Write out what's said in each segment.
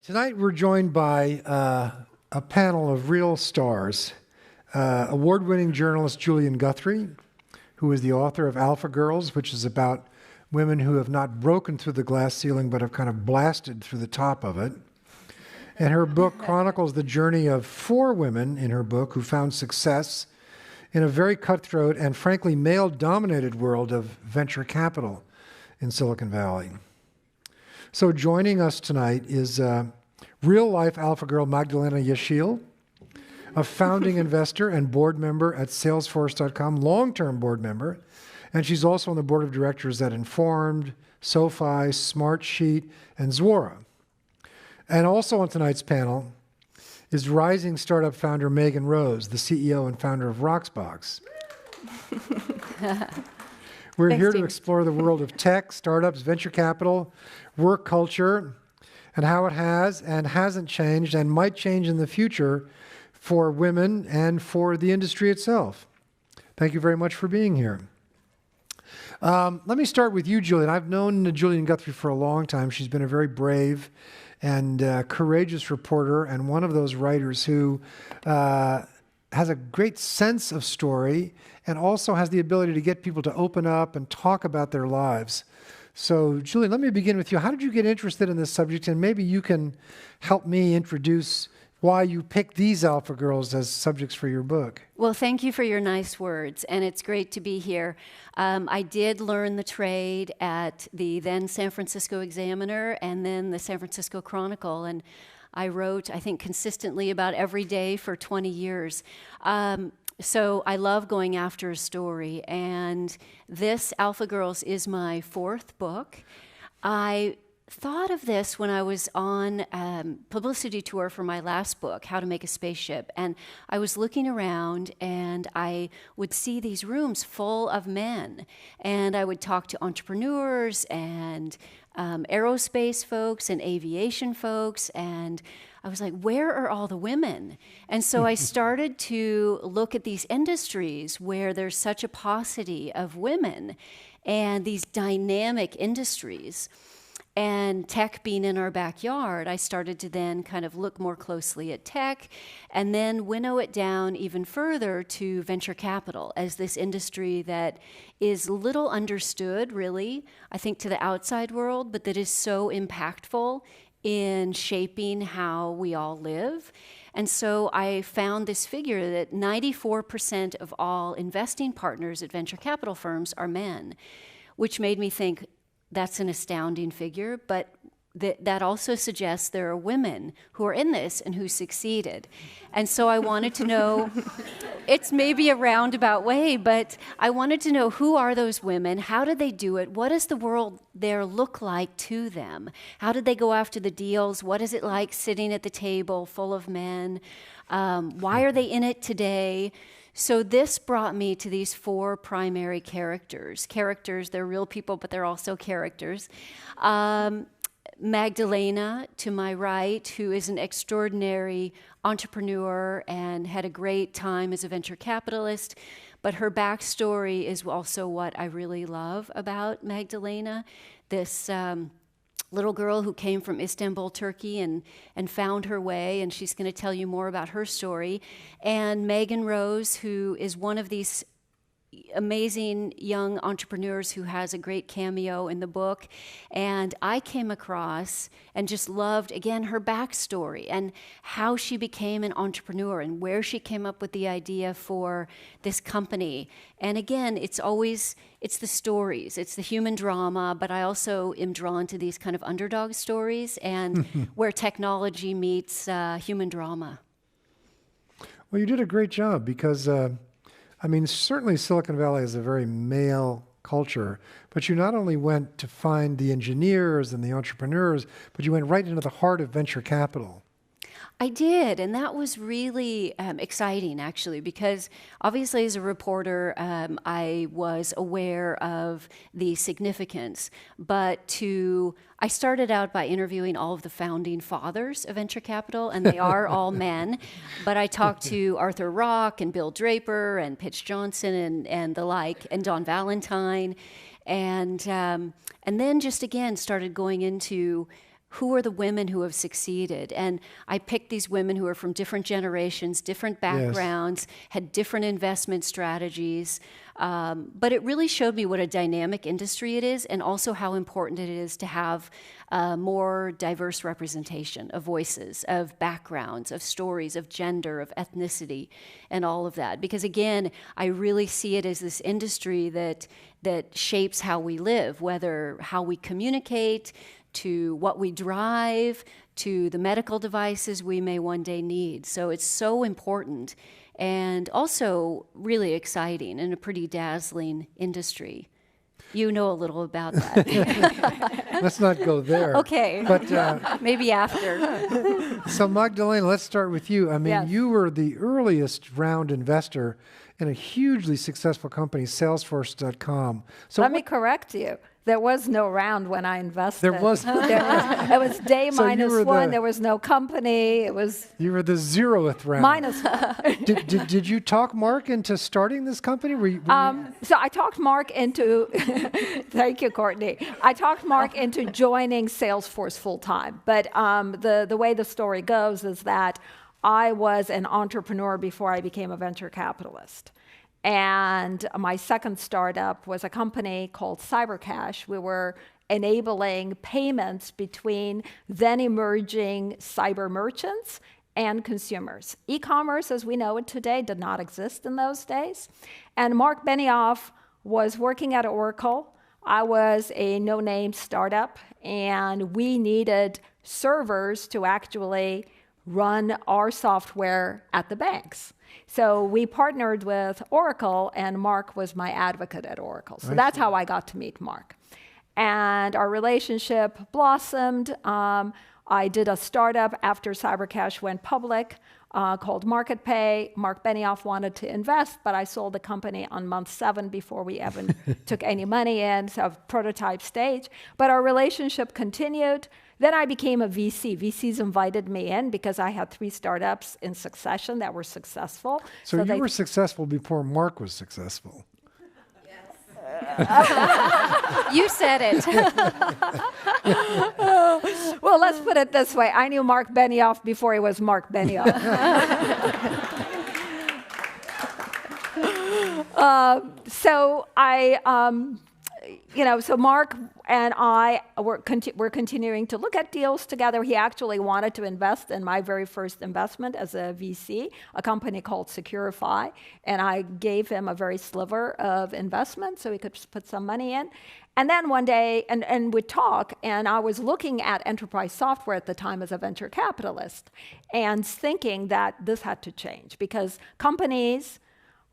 Tonight we're joined by a panel of real stars. Award-winning journalist Julian Guthrie, who is the author of Alpha Girls, which is about women who have not broken through the glass ceiling but have kind of blasted through the top of it. And her book chronicles the journey of 4 women in her book who found success in a very cutthroat and frankly male-dominated world of venture capital in Silicon Valley. So joining us tonight is real-life alpha girl Magdalena Yeşil, a founding investor and board member at Salesforce.com, long-term board member, and she's also on the board of directors at Informed, SoFi, Smartsheet, and Zuora. And also on tonight's panel is rising startup founder Megan Rose, the CEO and founder of Roxbox. We're here to explore the world of tech, startups, venture capital, work culture, and how it has and hasn't changed and might change in the future for women and for the industry itself. Thank you very much for being here. Let me start with you, Julian. I've known Julian Guthrie for a long time. She's been a very brave and courageous reporter and one of those writers who has a great sense of story and also has the ability to get people to open up and talk about their lives. So, Julian, let me begin with you. How did you get interested in this subject? And maybe you can help me introduce why you picked these alpha girls as subjects for your book. Well, thank you for your nice words, and it's great to be here. I did learn the trade at the then San Francisco Examiner and then the San Francisco Chronicle, and I wrote, I think, consistently about every day for 20 years. So I love going after a story, and this, Alpha Girls, is my 4th book. I thought of this when I was on publicity tour for my last book, How to Make a Spaceship, and I was looking around and I would see these rooms full of men, and I would talk to entrepreneurs and aerospace folks and aviation folks, and I was like, where are all the women? And so I started to look at these industries where there's such a paucity of women and these dynamic industries. And tech being in our backyard, I started to then kind of look more closely at tech and then winnow it down even further to venture capital as this industry that is little understood, really, I think, to the outside world, but that is so impactful in shaping how we all live. And so I found this figure that 94% of all investing partners at venture capital firms are men, which made me think, that's an astounding figure, but that also suggests there are women who are in this and who succeeded. And so I wanted to know, it's maybe a roundabout way, but I wanted to know, who are those women? How did they do it? What does the world there look like to them? How did they go after the deals? What is it like sitting at the table full of men? Why are they in it today? So this brought me to these 4 primary characters. Characters, they're real people, but they're also characters. Magdalena, to my right, who is an extraordinary entrepreneur and had a great time as a venture capitalist, but her backstory is also what I really love about Magdalena. This little girl who came from Istanbul, Turkey, and found her way, and she's going to tell you more about her story. And Megan Rose, who is one of these amazing young entrepreneurs who has a great cameo in the book. And I came across and just loved, again, her backstory and how she became an entrepreneur and where she came up with the idea for this company. And again, it's the stories, it's the human drama, but I also am drawn to these kind of underdog stories and where technology meets human drama. Well, you did a great job because certainly Silicon Valley is a very male culture, but you not only went to find the engineers and the entrepreneurs, but you went right into the heart of venture capital. I did, and that was really exciting, actually, because obviously as a reporter, I was aware of the significance, but I started out by interviewing all of the founding fathers of venture capital, and they are all men, but I talked to Arthur Rock and Bill Draper and Pitch Johnson and the like, and Don Valentine, and then just again started going into who are the women who have succeeded? And I picked these women who are from different generations, different backgrounds, had different investment strategies. But it really showed me what a dynamic industry it is, and also how important it is to have more diverse representation of voices, of backgrounds, of stories, of gender, of ethnicity, and all of that. Because again, I really see it as this industry that shapes how we live, whether how we communicate, to what we drive, to the medical devices we may one day need. So it's so important, and also really exciting and a pretty dazzling industry. You know a little about that. Let's not go there. Okay, But maybe after. so Magdalena, let's start with you. I mean, Yes. you were the earliest round investor in a hugely successful company, Salesforce.com. So Let me correct you. There was no round when I invested. There was- it was day So you minus were one. the- There was no company. It was you were the 0th round. minus one. Did you talk Mark into starting this company? Were you, So I talked Mark into, thank you, Courtney. I talked Mark into joining Salesforce full time. But the way the story goes is that I was an entrepreneur before I became a venture capitalist. And my second startup was a company called CyberCash. We were enabling payments between then emerging cyber merchants and consumers. E-commerce, as we know it today, did not exist in those days. And Mark Benioff was working at Oracle. I was a no-name startup, and we needed servers to actually run our software at the banks. So we partnered with Oracle, and Mark was my advocate at Oracle. So that's how I got to meet Mark. And our relationship blossomed. I did a startup after CyberCash went public called MarketPay. Mark Benioff wanted to invest, but I sold the company on month 7 before we even took any money in, so prototype stage. But our relationship continued. Then I became a VC. VCs invited me in because I had 3 startups in succession that were successful. so you were successful before Mark was successful. You said it. Well, let's put it this way. I knew Mark Benioff before he was Mark Benioff. So Mark and I were continuing to look at deals together. He actually wanted to invest in my very first investment as a VC, a company called Securify, and I gave him a very sliver of investment so he could put some money in. And then one day, and we'd talk, and I was looking at enterprise software at the time as a venture capitalist and thinking that this had to change because companies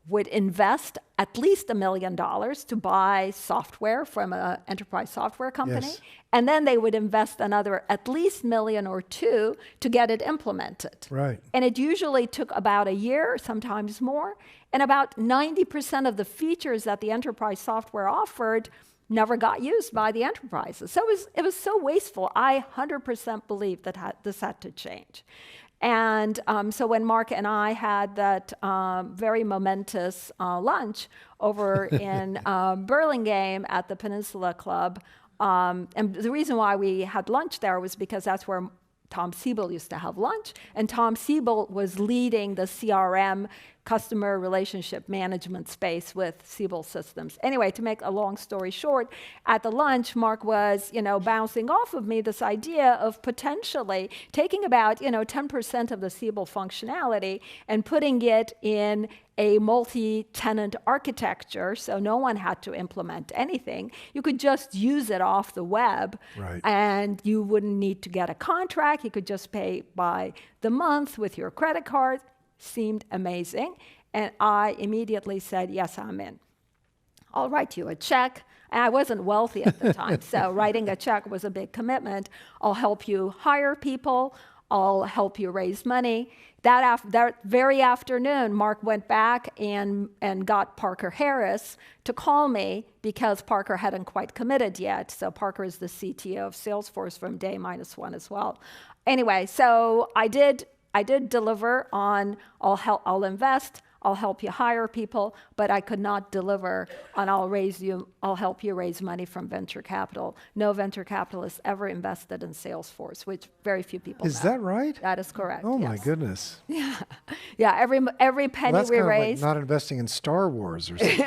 would invest at least $1 million to buy software from an enterprise software company, Yes. and then they would invest another at least $1 million or $2 million to get it implemented. Right. And it usually took about a year, sometimes more, and about 90% of the features that the enterprise software offered never got used by the enterprises. So it was so wasteful. I 100% believe that this had to change. And so when Mark and I had that very momentous lunch over in Burlingame at the Peninsula Club, and the reason why we had lunch there was because that's where Tom Siebel used to have lunch, and Tom Siebel was leading the CRM, customer relationship management space with Siebel Systems. Anyway, to make a long story short, at the lunch, Mark was, bouncing off of me this idea of potentially taking about, 10% of the Siebel functionality and putting it in a multi-tenant architecture, so no one had to implement anything. You could just use it off the web, Right. and you wouldn't need to get a contract. You could just pay by the month with your credit card. Seemed amazing, and I immediately said, yes, I'm in. I'll write you a check. And I wasn't wealthy at the time, so writing a check was a big commitment. I'll help you hire people. I'll help you raise money. That very afternoon, Mark went back and got Parker Harris to call me because Parker hadn't quite committed yet. So Parker is the CTO of Salesforce from day -1 as well. Anyway, so I did deliver on I'll invest, I'll help you hire people, but I could not deliver on I'll help you raise money from venture capital. No venture capitalist ever invested in Salesforce, which very few people Is know. that right? That is correct. Oh, yes. my goodness. Yeah, every penny Well, that's we kind of raise. like not investing in Star Wars or something.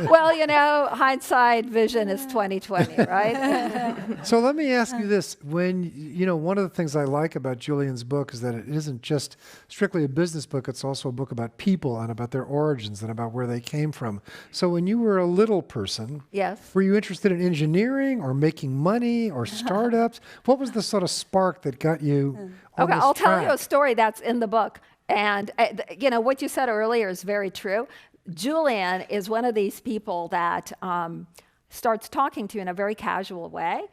Well, hindsight vision is 2020, right? So let me ask you this. One of the things I like about Julian's book is that it isn't just strictly a business book, it's also a book about people and about their origins and about where they came from. So when you were a little person, Yes. were you interested in engineering or making money or startups? What was the sort of spark that got you on Okay, this I'll tell you a track? story that's in the book. And, what you said earlier is very true. Julian is one of these people that starts talking to you in a very casual way.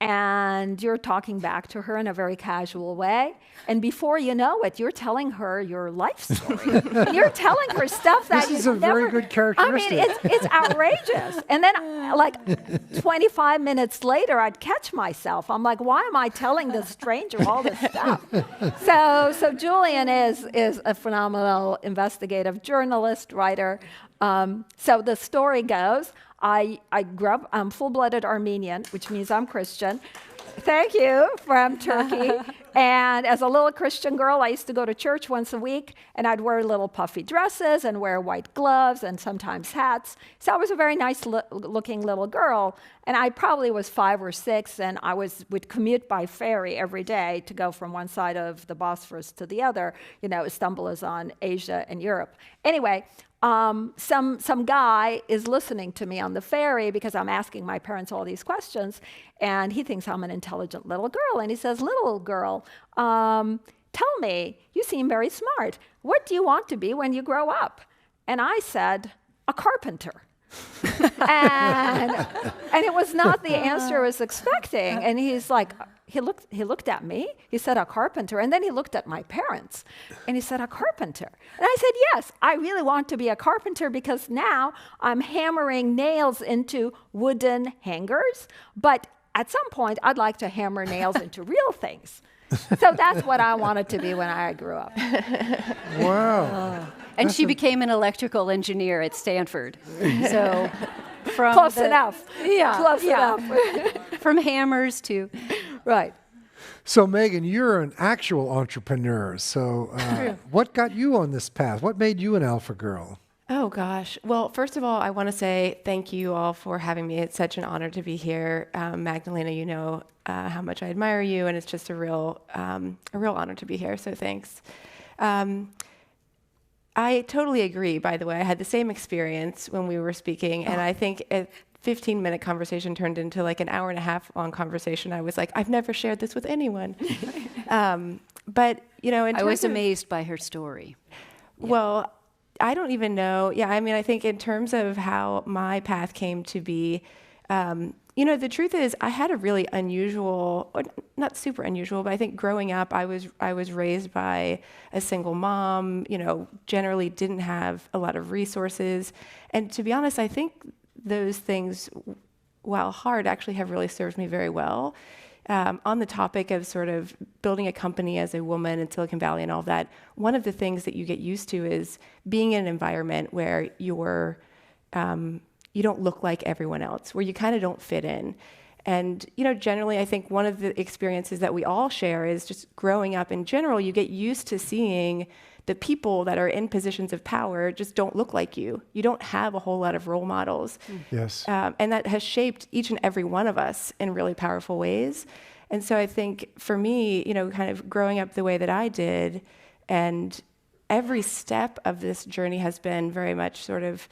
And you're talking back to her in a very casual way. And before you know it, you're telling her your life story. And you're telling her stuff that This is you've a very never- good characteristic. I mean, it's outrageous. And then, like, 25 minutes later, I'd catch myself. I'm like, why am I telling this stranger all this stuff? So Julian is a phenomenal investigative journalist, writer. So the story goes, I grew up, I'm full-blooded Armenian, which means I'm Christian. Thank you, from Turkey. And as a little Christian girl, I used to go to church once a week, and I'd wear little puffy dresses and wear white gloves and sometimes hats. So I was a very nice looking little girl, and I probably was 5 or 6, and I would commute by ferry every day to go from one side of the Bosphorus to the other. Istanbul is on Asia and Europe. Anyway, some guy is listening to me on the ferry because I'm asking my parents all these questions, and he thinks I'm an intelligent little girl, and he says, "Little girl, tell me, you seem very smart. What do you want to be when you grow up?" And I said, "A carpenter." and it was not the answer I was expecting. And he's like, he looked at me, he said, "A carpenter," and then he looked at my parents, and he said, "A carpenter." And I said, "Yes, I really want to be a carpenter because now I'm hammering nails into wooden hangers, but at some point I'd like to hammer nails into real things." So that's what I wanted to be when I grew up. Wow. And she became an electrical engineer at Stanford. So from Close enough. Yeah, Close yeah. enough. From hammers to Right. So, Megan, you're an actual entrepreneur. So what got you on this path? What made you an alpha girl? Oh, gosh. Well, first of all, I want to say thank you all for having me. It's such an honor to be here. Magdalena, you know how much I admire you, and it's just a real honor to be here, so thanks. I totally agree, by the way. I had the same experience when we were speaking, and I think a 15-minute conversation turned into like an hour and a half long conversation. I was like, I've never shared this with anyone. But, in I was terms of, amazed by her story. well, I don't even know. Yeah, I mean, I think in terms of how my path came to be, the truth is I had a really unusual, or not super unusual, but I think growing up, I was raised by a single mom, generally didn't have a lot of resources. And to be honest, I think those things, while hard, actually have really served me very well. On the topic of sort of building a company as a woman in Silicon Valley and all that, one of the things that you get used to is being in an environment where you don't look like everyone else, where you kind of don't fit in. And, generally, I think one of the experiences that we all share is just growing up in general, you get used to seeing the people that are in positions of power just don't look like you. You don't have a whole lot of role models. Yes. And that has shaped each and every one of us in really powerful ways. And so I think for me, kind of growing up the way that I did, and every step of this journey has been very much sort of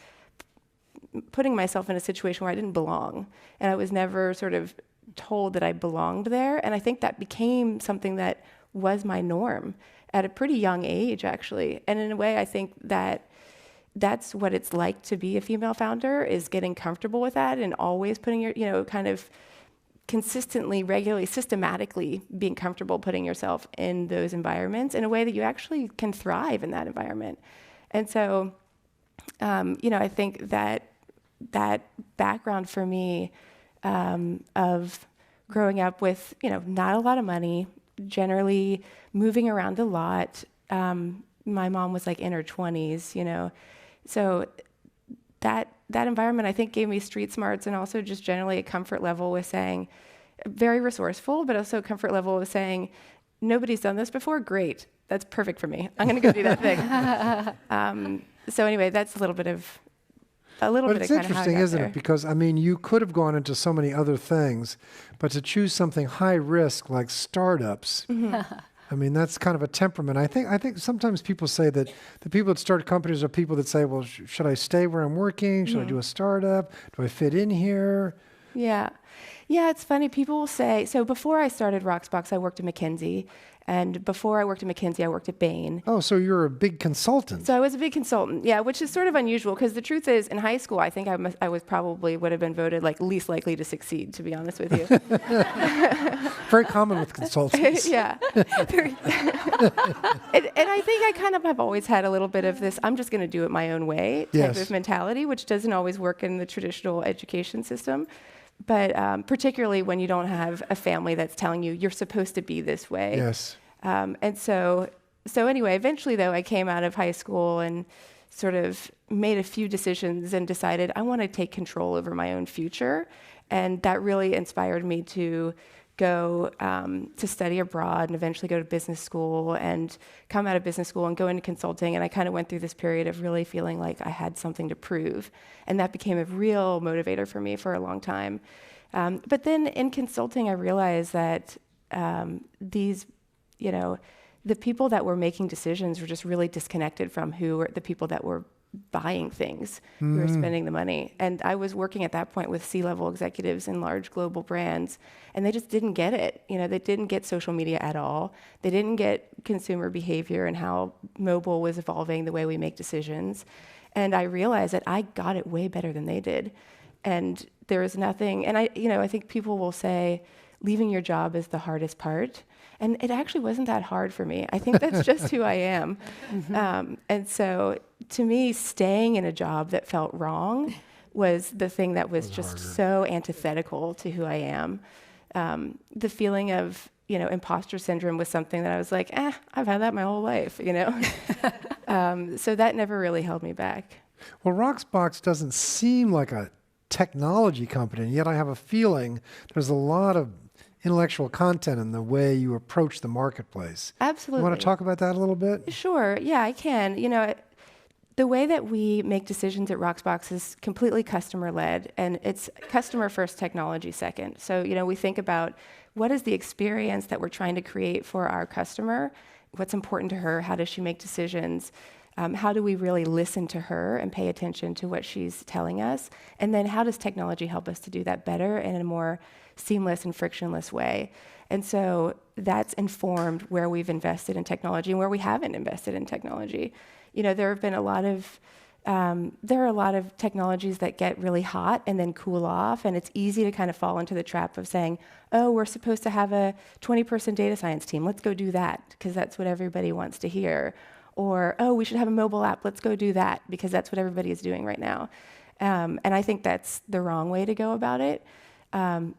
putting myself in a situation where I didn't belong. And I was never sort of told that I belonged there. And I think that became something that was my norm at a pretty young age, actually. And in a way, I think that that's what it's like to be a female founder, is getting comfortable with that and always putting your, kind of consistently, regularly, systematically being comfortable putting yourself in those environments in a way that you actually can thrive in that environment. And so, I think that background for me of growing up with, not a lot of money, generally moving around a lot, my mom was like in her 20s, So that environment, I think, gave me street smarts and also just generally a comfort level with saying, very resourceful, but also a comfort level with saying, nobody's done this before, great. That's perfect for me. I'm going to go do that thing. So anyway, that's a little bit of kind of how I got there. But it's interesting, isn't it? Because, I mean, you could have gone into so many other things, but to choose something high risk like startups, I mean, that's kind of a temperament. I think sometimes people say that the people that start companies are people that say, well, should I stay where I'm working? Should I do a startup? Do I fit in here? Yeah. Yeah, it's funny. People will say, so before I started Roxbox, I worked at McKinsey. And before I worked at McKinsey, I worked at Bain. Oh, so you're a big consultant. So I was a big consultant, yeah, which is sort of unusual because the truth is, in high school, I think I was probably would have been voted like least likely to succeed, to be honest with you. Very common with consultants. Yeah. and I think I kind of have always had a little bit of this, I'm just going to do it my own way type of mentality, which doesn't always work in the traditional education system. But particularly when you don't have a family that's telling you you're supposed to be this way. Yes. And so anyway, eventually though, I came out of high school and sort of made a few decisions and decided I want to take control over my own future. And that really inspired me to go to study abroad and eventually go to business school and come out of business school and go into consulting. And I kind of went through this period of really feeling like I had something to prove. And that became a real motivator for me for a long time. But then in consulting, I realized that the people that were making decisions were just really disconnected from who were the people that were buying things, who were spending the money. And I was working at that point with C-level executives in large global brands, and they just didn't get it. They didn't get social media at all. They didn't get consumer behavior and how mobile was evolving the way we make decisions. And I realized that I got it way better than they did. And there was nothing, and I think people will say, leaving your job is the hardest part. And it actually wasn't that hard for me. I think that's just who I am. And so to me, staying in a job that felt wrong was the thing that was just harder. So antithetical to who I am. The feeling of, imposter syndrome was something that I was like, I've had that my whole life, So that never really held me back. Well, Roxbox doesn't seem like a technology company, and yet I have a feeling there's a lot of intellectual content in the way you approach the marketplace. Absolutely. You want to talk about that a little bit? Sure. Yeah, I can. The way that we make decisions at Roxbox is completely customer-led, and it's customer first, technology second. So, we think about what is the experience that we're trying to create for our customer, what's important to her, how does she make decisions, how do we really listen to her and pay attention to what she's telling us, and then how does technology help us to do that better and in a more seamless and frictionless way. And so that's informed where we've invested in technology and where we haven't invested in technology. There have been a lot of technologies that get really hot and then cool off, and it's easy to kind of fall into the trap of saying, oh, we're supposed to have a 20-person data science team. Let's go do that because that's what everybody wants to hear. Or, oh, we should have a mobile app. Let's go do that because that's what everybody is doing right now. And I think that's the wrong way to go about it.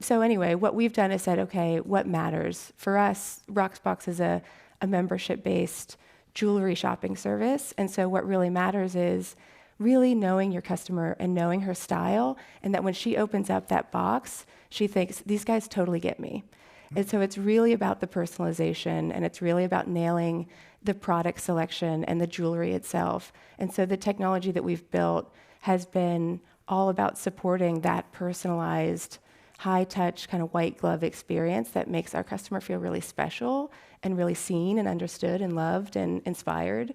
So anyway, what we've done is said, okay, what matters? For us, Roxbox is a membership-based jewelry shopping service. And so what really matters is really knowing your customer and knowing her style, and that when she opens up that box, she thinks, these guys totally get me. And so it's really about the personalization, and it's really about nailing the product selection and the jewelry itself. And so the technology that we've built has been all about supporting that personalized, high-touch, kind of white glove experience that makes our customer feel really special and really seen and understood and loved and inspired.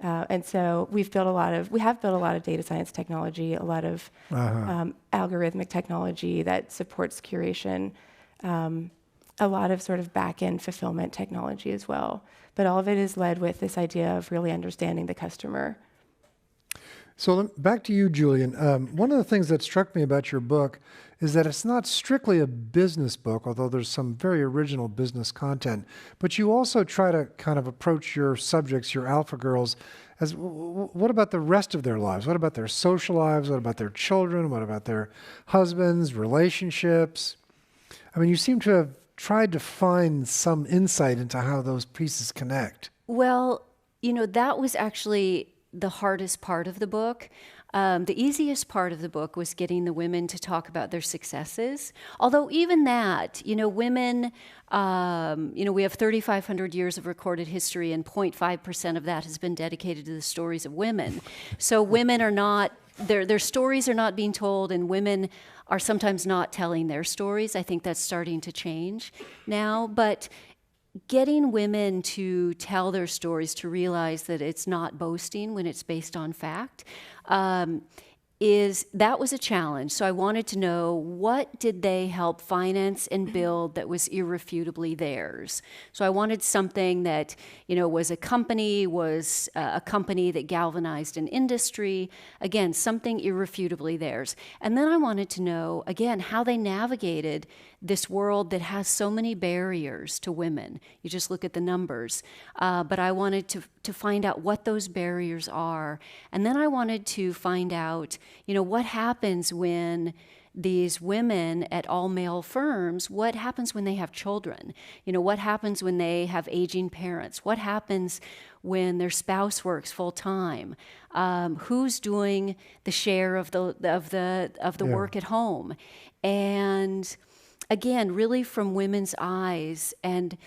And so we have built a lot of data science technology, a lot of algorithmic technology that supports curation, a lot of sort of back-end fulfillment technology as well. But all of it is led with this idea of really understanding the customer. So back to you, Julian. One of the things that struck me about your book is that it's not strictly a business book, although there's some very original business content, but you also try to kind of approach your subjects, your alpha girls, as what about the rest of their lives? What about their social lives? What about their children? What about their husbands, relationships? I mean, you seem to have tried to find some insight into how those pieces connect. Well, That was actually the hardest part of the book. The easiest part of the book was getting the women to talk about their successes. Although even that, women, we have 3,500 years of recorded history, and 0.5% of that has been dedicated to the stories of women. So women are not, their stories are not being told, and women are sometimes not telling their stories. I think that's starting to change now. But getting women to tell their stories, to realize that it's not boasting when it's based on fact, that was a challenge. So I wanted to know, what did they help finance and build that was irrefutably theirs? So I wanted something that, was a company that galvanized an industry. Again, something irrefutably theirs. And then I wanted to know, again, how they navigated this world that has so many barriers to women. You just look at the numbers. But I wanted to find out what those barriers are. And then I wanted to find out, what happens when these women at all-male firms, what happens when they have children? What happens when they have aging parents? What happens when their spouse works full-time? Who's doing the share of the work at home? And again, really from women's eyes, and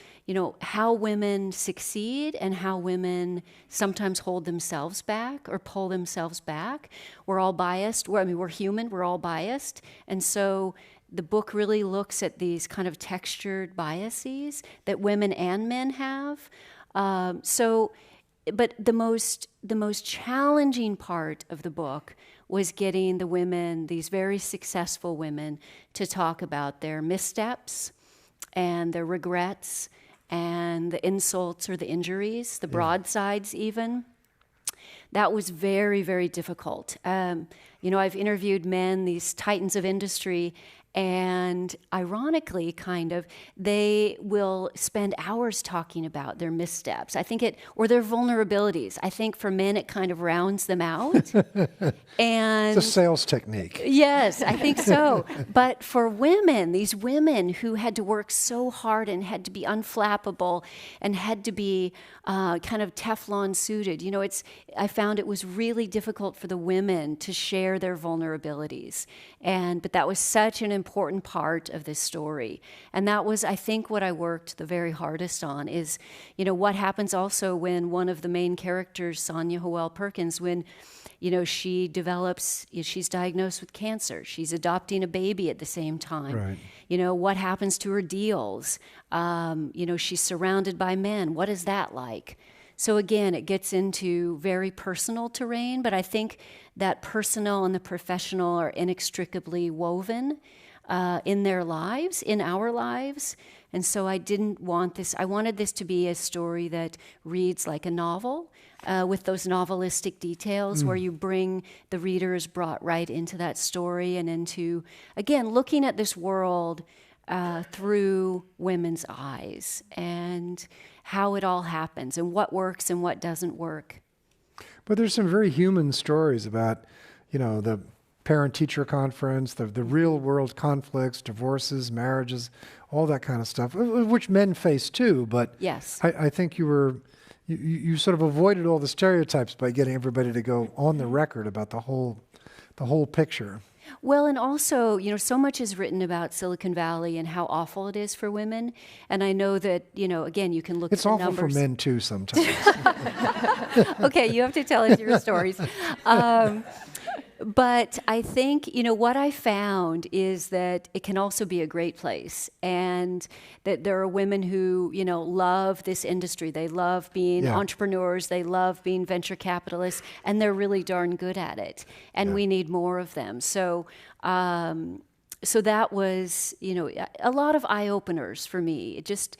how women succeed and how women sometimes hold themselves back or pull themselves back. We're all biased. We're human. We're all biased. And so the book really looks at these kind of textured biases that women and men have. But the most challenging part of the book was getting the women, these very successful women, to talk about their missteps and their regrets and the insults or the injuries, the broadsides even. That was very, very difficult. I've interviewed men, these titans of industry, and ironically, they will spend hours talking about their missteps. Or their vulnerabilities. I think for men, it kind of rounds them out. And it's a sales technique. Yes, I think so. But for women, these women who had to work so hard and had to be unflappable and had to be kind of Teflon suited, I found it was really difficult for the women to share their vulnerabilities. But that was such an important part of this story. And that was, I think, what I worked the very hardest on is, what happens also when one of the main characters, Sonia Howell Perkins, when, she's diagnosed with cancer. She's adopting a baby at the same time. Right. What happens to her deals? She's surrounded by men. What is that like? So again, it gets into very personal terrain, but I think that personal and the professional are inextricably woven in their lives, in our lives. And so I wanted this to be a story that reads like a novel, with those novelistic details where you bring the readers brought right into that story and into, again, looking at this world through women's eyes and how it all happens and what works and what doesn't work. But there's some very human stories about, the parent-teacher conference, the real-world conflicts, divorces, marriages, all that kind of stuff, which men face too. But yes, I think you sort of avoided all the stereotypes by getting everybody to go on the record about the whole picture. Well, and also, so much is written about Silicon Valley and how awful it is for women. And I know that, again, you can look at the numbers. It's awful for men, too, sometimes. Okay, you have to tell us your stories. But I think, what I found is that it can also be a great place, and that there are women who, love this industry. They love being entrepreneurs. They love being venture capitalists, and they're really darn good at it. And we need more of them. So that was, a lot of eye-openers for me, just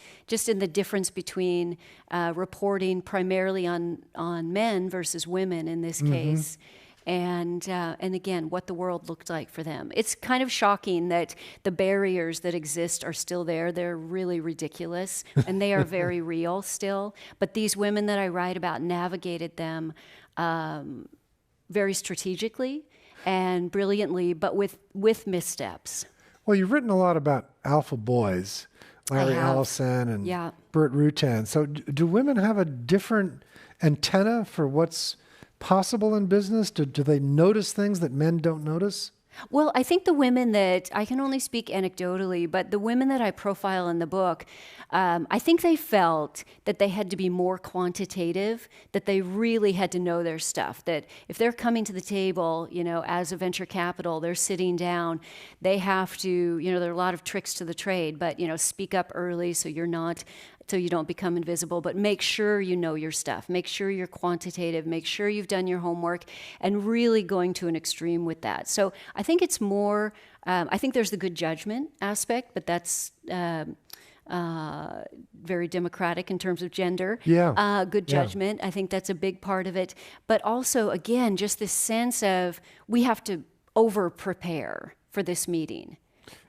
in the difference between reporting primarily on men versus women in this case. And again, what the world looked like for them. It's kind of shocking that the barriers that exist are still there. They're really ridiculous, and they are very real still. But these women that I write about navigated them very strategically and brilliantly, but with missteps. Well, you've written a lot about alpha boys. Larry have. Ellison and Yeah. Burt Rutan. So do women have a different antenna for what's possible in business? Do they notice things that men don't notice? Well, I think the women that, I can only speak anecdotally, but the women that I profile in the book, I think they felt that they had to be more quantitative, that they really had to know their stuff, that if they're coming to the table, as a venture capital, they're sitting down, they have to, there are a lot of tricks to the trade, but, speak up early so you don't become invisible, but make sure you know your stuff. Make sure you're quantitative. Make sure you've done your homework, and really going to an extreme with that. So I think it's more, I think there's the good judgment aspect, but that's very democratic in terms of gender. Yeah. Good judgment. I think that's a big part of it. But also, again, just this sense of we have to over-prepare for this meeting.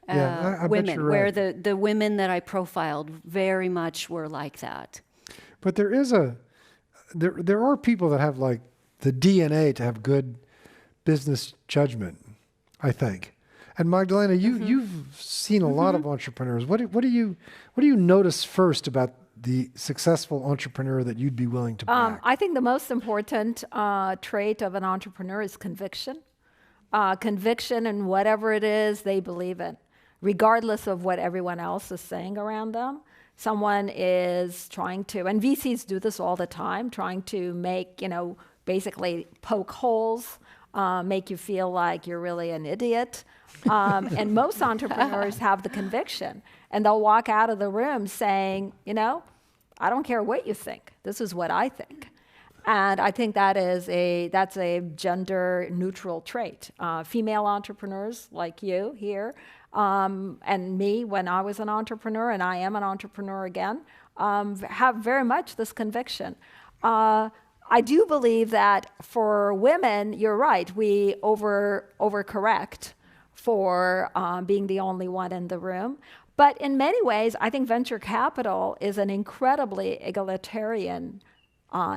Yeah, I bet women, you're right. where the women that I profiled very much were like that. But there is there are people that have like the DNA to have good business judgment, I think. And Magdalena, you've seen a lot of entrepreneurs. What do you notice first about the successful entrepreneur that you'd be willing to back? I think the most important trait of an entrepreneur is conviction. Conviction in whatever it is they believe in, regardless of what everyone else is saying around them. Someone is trying to, and VCs do this all the time, trying to make, basically poke holes, make you feel like you're really an idiot. And most entrepreneurs have the conviction, and they'll walk out of the room saying, I don't care what you think. This is what I think. And I think that's a gender neutral trait. Female entrepreneurs like you here, and me when I was an entrepreneur, and I am an entrepreneur again, have very much this conviction. I do believe that for women, you're right, we overcorrect for being the only one in the room. But in many ways, I think venture capital is an incredibly egalitarian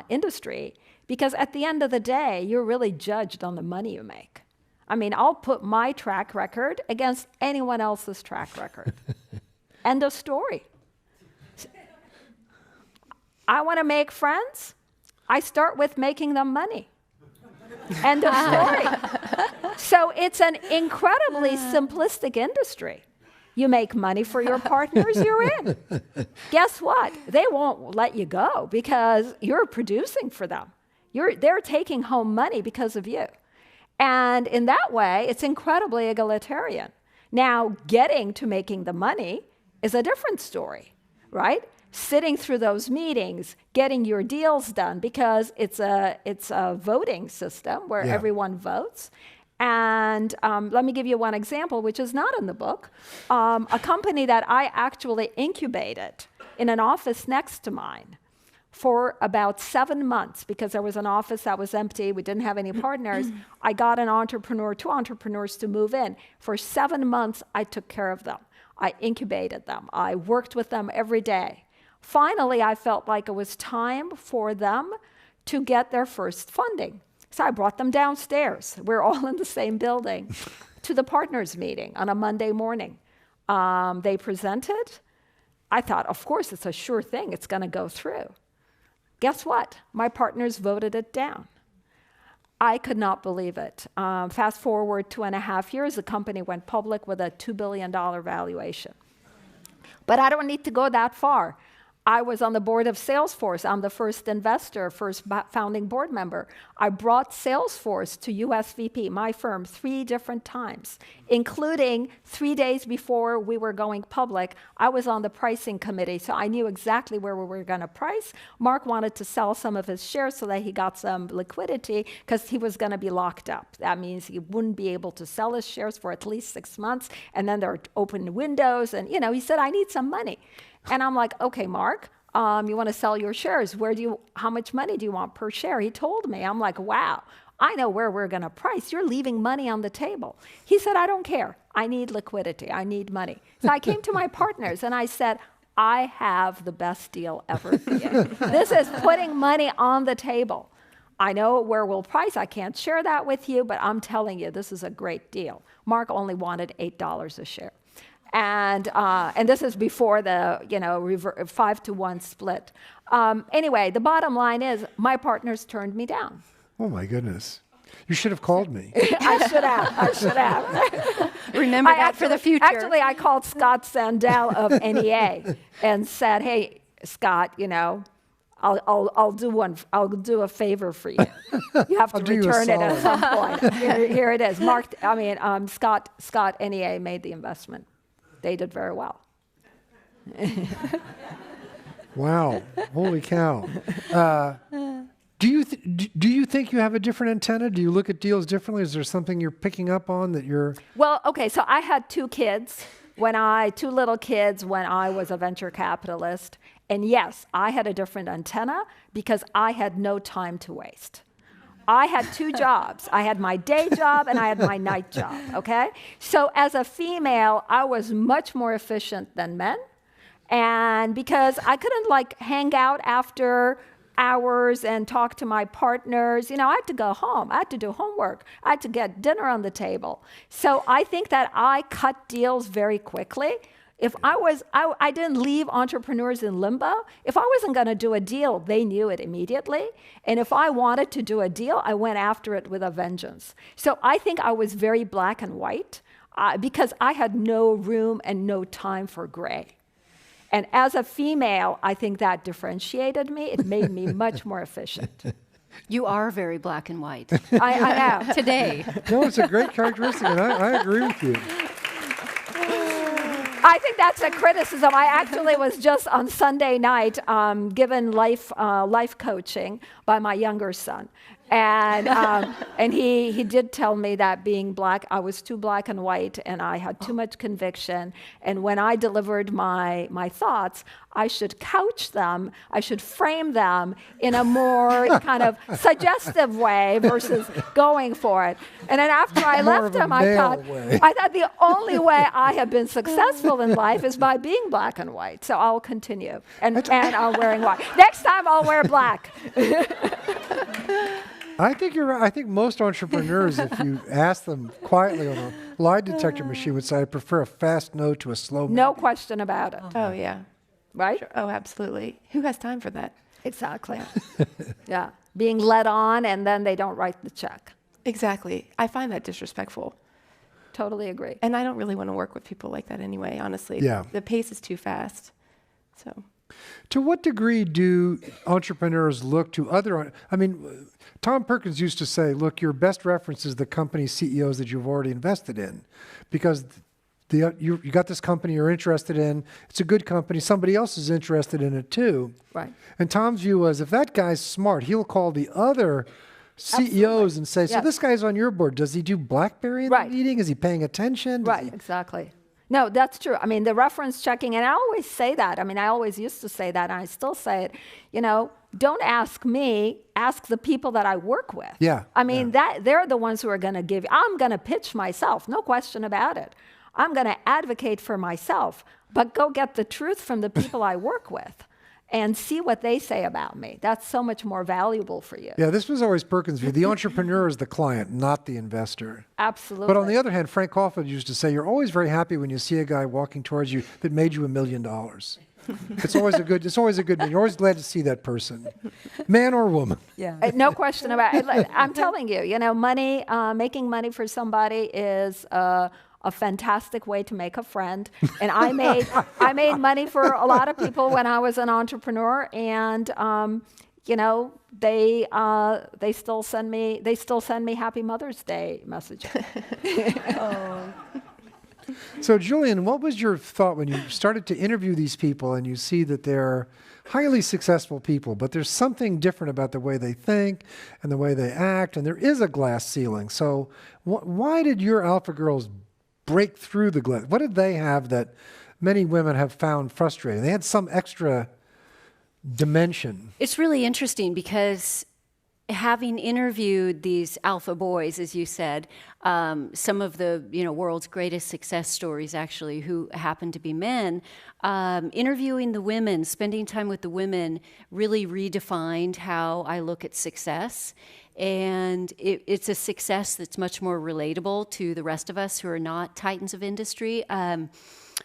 industry, because at the end of the day, you're really judged on the money you make. I mean, I'll put my track record against anyone else's track record. End of story. I want to make friends. I start with making them money. End of story. So it's an incredibly simplistic industry. You make money for your partners, you're in. Guess what? They won't let you go because you're producing for them. They're taking home money because of you. And in that way, it's incredibly egalitarian. Now, getting to making the money is a different story, right? Sitting through those meetings, getting your deals done, because it's a voting system where everyone votes. And let me give you one example, which is not in the book. A company that I actually incubated in an office next to mine for about 7 months, because there was an office that was empty. We didn't have any partners. I got two entrepreneurs to move in. For 7 months, I took care of them. I incubated them. I worked with them every day. Finally, I felt like it was time for them to get their first funding. So I brought them downstairs. We're all in the same building to the partners meeting on a Monday morning. They presented. I thought, of course, it's a sure thing. It's going to go through. Guess what? My partners voted it down. I could not believe it. Fast forward 2.5 years, the company went public with a $2 billion valuation. But I don't need to go that far. I was on the board of Salesforce. I'm the first investor, first founding board member. I brought Salesforce to USVP, my firm, 3 different times, including 3 days before we were going public. I was on the pricing committee, so I knew exactly where we were going to price. Mark wanted to sell some of his shares so that he got some liquidity, because he was going to be locked up. That means he wouldn't be able to sell his shares for at least 6 months, and then there are open windows. And he said, I need some money. And I'm like, okay, Mark, you want to sell your shares? How much money do you want per share? He told me. I'm like, wow, I know where we're going to price. You're leaving money on the table. He said, I don't care. I need liquidity. I need money. So I came to my partners and I said, I have the best deal ever for you. This is putting money on the table. I know where we'll price. I can't share that with you, but I'm telling you, this is a great deal. Mark only wanted $8 a share. And this is before the 5-to-1 split. Anyway, the bottom line is my partners turned me down. Oh my goodness. You should have called me. I should have. Remember that for the future. Actually, I called Scott Sandell of NEA and said, "Hey, Scott, I'll do a favor for you. You have to return it at some point. Here it is. Scott NEA made the investment. They did very well." Wow! Holy cow! Do you think you have a different antenna? Do you look at deals differently? Is there something you're picking up on that you're? Well, okay. So I had two little kids when I was a venture capitalist, and yes, I had a different antenna because I had no time to waste. I had two jobs. I had my day job and I had my night job, okay? So as a female, I was much more efficient than men. And because I couldn't hang out after hours and talk to my partners, I had to go home. I had to do homework. I had to get dinner on the table. So I think that I cut deals very quickly. If I didn't leave entrepreneurs in limbo. If I wasn't going to do a deal, they knew it immediately. And if I wanted to do a deal, I went after it with a vengeance. So I think I was very black and white because I had no room and no time for gray. And as a female, I think that differentiated me. It made me much more efficient. You are very black and white. I am. Today. No, it's a great characteristic, and I agree with you. I think that's a criticism. I actually was just on Sunday night given life coaching by my younger son. And he did tell me that being black, I was too black and white, and I had too much conviction. And when I delivered my thoughts, I should couch them, I should frame them in a more kind of suggestive way versus going for it. And then after I left him, I thought the only way I have been successful in life is by being black and white. So I'll continue, and I'm wearing white. Next time I'll wear black. I think you're right. I think most entrepreneurs, if you ask them quietly on a lie detector machine, would say, "I prefer a fast no to a slow." No question about it. Oh, yeah. Right? Sure. Oh, absolutely. Who has time for that? Exactly. Yeah. Being led on, and then they don't write the check. Exactly. I find that disrespectful. Totally agree. And I don't really want to work with people like that anyway, honestly. Yeah. The pace is too fast. So. To what degree do entrepreneurs look to other? Tom Perkins used to say, "Look, your best reference is the company CEOs that you've already invested in, because you got this company you're interested in. It's a good company. Somebody else is interested in it too." Right. And Tom's view was, if that guy's smart, he'll call the other CEOs and say, "So this guy's on your board. Does he do BlackBerry in the meeting? Is he paying attention?" Exactly. No, that's true. The reference checking, and I always say that. I always used to say that, and I still say it. Don't ask me, ask the people that I work with. Yeah. That they're the ones who are going to give you. I'm going to pitch myself, no question about it. I'm going to advocate for myself, but go get the truth from the people I work with and see what they say about me. That's so much more valuable for you. Yeah, this was always Perkins' view. The entrepreneur is the client, not the investor. Absolutely. But on the other hand, Frank Kaufman used to say, you're always very happy when you see a guy walking towards you that made you $1 million. It's always a good man. You're always glad to see that person, man or woman. Yeah. No question about it. I'm telling you, money, making money for somebody is a fantastic way to make a friend. And I made money for a lot of people when I was an entrepreneur, and they still send me Happy Mother's Day messages. Oh. So Julian, what was your thought when you started to interview these people and you see that they're highly successful people, but there's something different about the way they think and the way they act, and there is a glass ceiling. So why did your alpha girls break through the glass? What did they have that many women have found frustrating? They had some extra dimension. It's really interesting because having interviewed these alpha boys, as you said, some of the world's greatest success stories actually, who happen to be men, interviewing the women, spending time with the women, really redefined how I look at success. And it's a success that's much more relatable to the rest of us who are not titans of industry,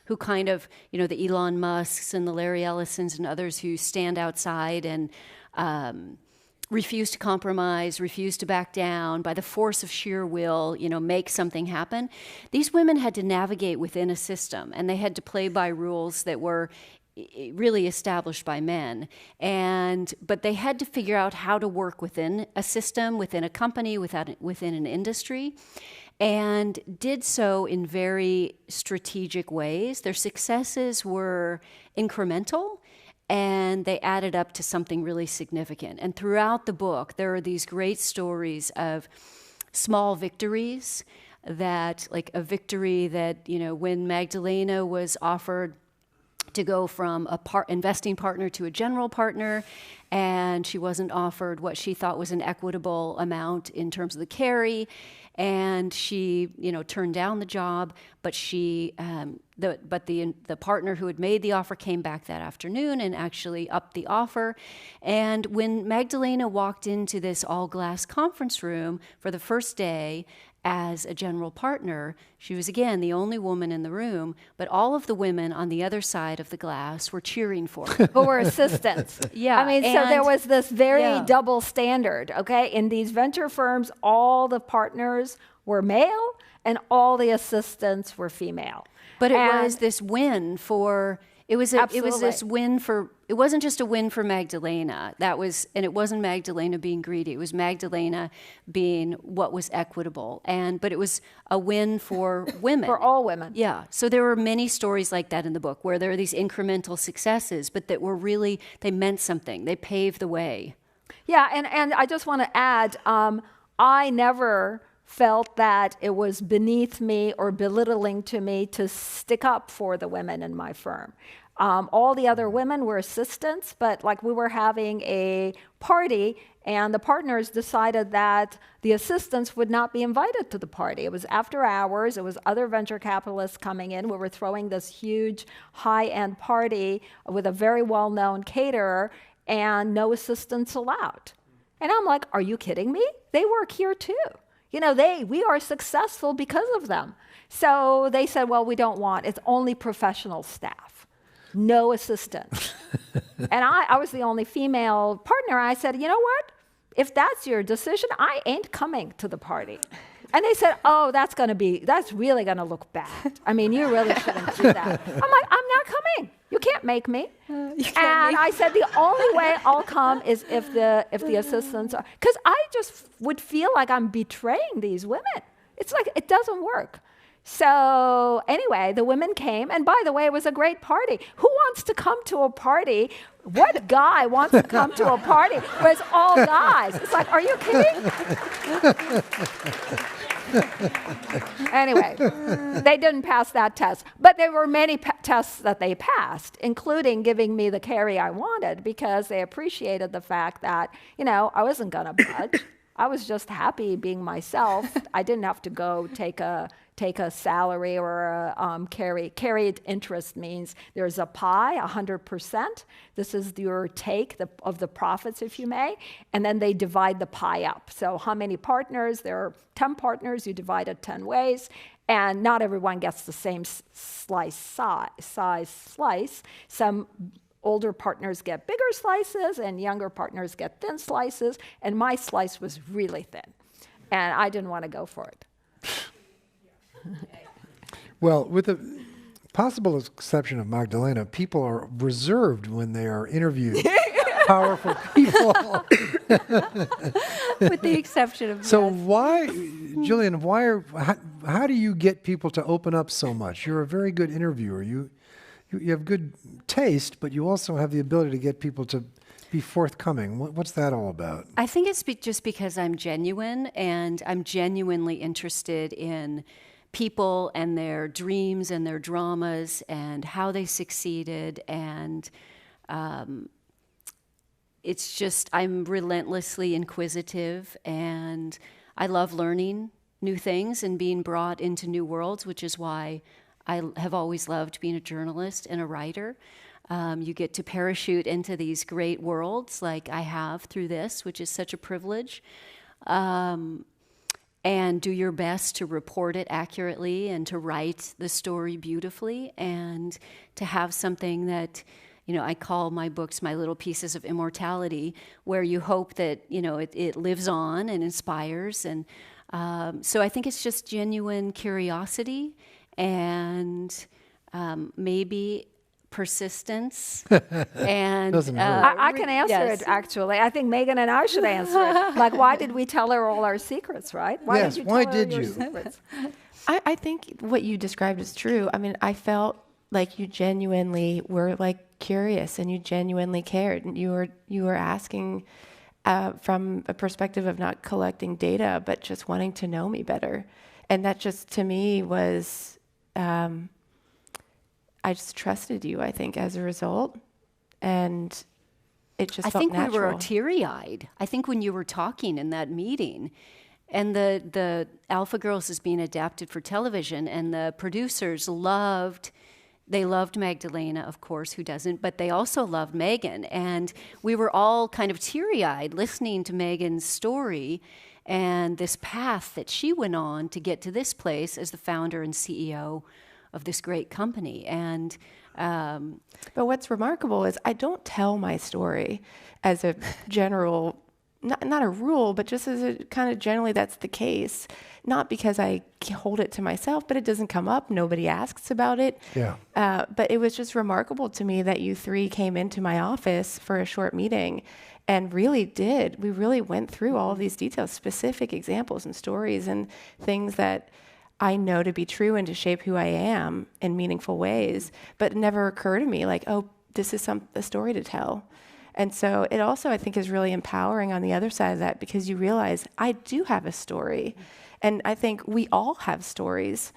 who kind of, the Elon Musks and the Larry Ellisons and others who stand outside and refuse to compromise, refuse to back down, by the force of sheer will, make something happen. These women had to navigate within a system, and they had to play by rules that were really established by men. But they had to figure out how to work within a system, within a company, within an industry, and did so in very strategic ways. Their successes were incremental, and they added up to something really significant. And throughout the book, there are these great stories of small victories, that, like a victory that, when Magdalena was offered to go from a investing partner to a general partner, and she wasn't offered what she thought was an equitable amount in terms of the carry, and she, turned down the job, but the partner who had made the offer came back that afternoon and actually upped the offer. And when Magdalena walked into this all-glass conference room for the first day as a general partner, she was again the only woman in the room, but all of the women on the other side of the glass were cheering for her. Who were assistants. Yeah. I mean, so there was this very double standard, okay? In these venture firms, all the partners were male and all the assistants were female. But it was this win for... It was this win for, it wasn't just a win for Magdalena. And it wasn't Magdalena being greedy. It was Magdalena being what was equitable. But it was a win for women. For all women. Yeah. So there were many stories like that in the book where there are these incremental successes, but that were really, they meant something. They paved the way. Yeah. And I just want to add, I never felt that it was beneath me or belittling to me to stick up for the women in my firm. All the other women were assistants, but like we were having a party and the partners decided that the assistants would not be invited to the party. It was after hours. It was other venture capitalists coming in. We were throwing this huge high-end party with a very well-known caterer and no assistants allowed. And I'm like, are you kidding me? They work here too. We are successful because of them. So they said, well, we don't want, it's only professional staff, no assistants. And I was the only female partner. I said, you know what? If that's your decision, I ain't coming to the party. And they said, oh, that's really going to look bad. I mean, you really shouldn't do that. I'm like, I'm not coming. You can't make me. I said, the only way I'll come is if the assistants are, because I just would feel like I'm betraying these women. It's like, it doesn't work. So anyway, the women came, and by the way, it was a great party. Who wants to come to a party? What guy wants to come to a party where it's all guys? It's like, are you kidding? Anyway, they didn't pass that test. But there were many tests that they passed, including giving me the carry I wanted, because they appreciated the fact that, I wasn't going to budge. I was just happy being myself. I didn't have to go take a salary or a carry. Carried interest means there's a pie, 100%. This is your take of the profits, if you may, and then they divide the pie up. So how many partners? There are 10 partners. You divide it 10 ways, and not everyone gets the same size slice. Some older partners get bigger slices, and younger partners get thin slices, and my slice was really thin, and I didn't want to go for it. Well, with the possible exception of Magdalena, people are reserved when they are interviewed. Powerful people. With the exception of So why, Julian, how do you get people to open up so much? You're a very good interviewer. You have good taste, but you also have the ability to get people to be forthcoming. What's that all about? I think it's just because I'm genuine, and I'm genuinely interested in people and their dreams and their dramas and how they succeeded. And it's just, I'm relentlessly inquisitive, and I love learning new things and being brought into new worlds, which is why I have always loved being a journalist and a writer. You get to parachute into these great worlds like I have through this, which is such a privilege. and do your best to report it accurately and to write the story beautifully and to have something that, I call my books my little pieces of immortality, where you hope that, it lives on and inspires. And so I think it's just genuine curiosity and maybe persistence. And Doesn't hurt. I can answer yes. it, actually. I think Megan and I should answer it. Like, why did we tell her all our secrets, right? Yes, why tell her did your you? secrets? I think what you described is true. I mean, I felt like you genuinely were like curious and you genuinely cared. And you were asking from a perspective of not collecting data, but just wanting to know me better. And that just, to me, was... I just trusted you, I think, as a result. And it just felt natural. I think we were teary-eyed. I think when you were talking in that meeting, and the Alpha Girls is being adapted for television, and the producers loved Magdalena, of course, who doesn't, but they also loved Megan. And we were all kind of teary-eyed listening to Megan's story and this path that she went on to get to this place as the founder and CEO of this great company. And but what's remarkable is I don't tell my story as a general, not a rule, but just as a kind of generally that's the case. Not because I hold it to myself, but it doesn't come up. Nobody asks about it. Yeah. But it was just remarkable to me that you three came into my office for a short meeting and we really went through all of these details, specific examples and stories and things that I know to be true and to shape who I am in meaningful ways, but it never occurred to me like, oh, this is a story to tell. And so it also, I think, is really empowering on the other side of that, because you realize I do have a story. And I think we all have stories.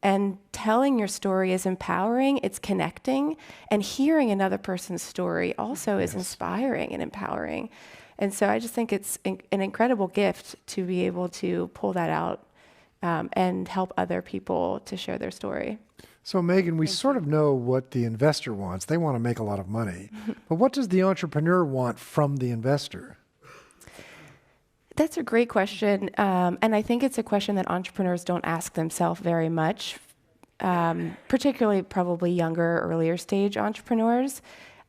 And telling your story is empowering, it's connecting, and hearing another person's story also is inspiring and empowering. And so I just think it's an incredible gift to be able to pull that out and help other people to share their story. So, Megan, we sort of know what the investor wants. They want to make a lot of money. But what does the entrepreneur want from the investor? That's a great question. And I think it's a question that entrepreneurs don't ask themselves very much, particularly probably younger, earlier stage entrepreneurs.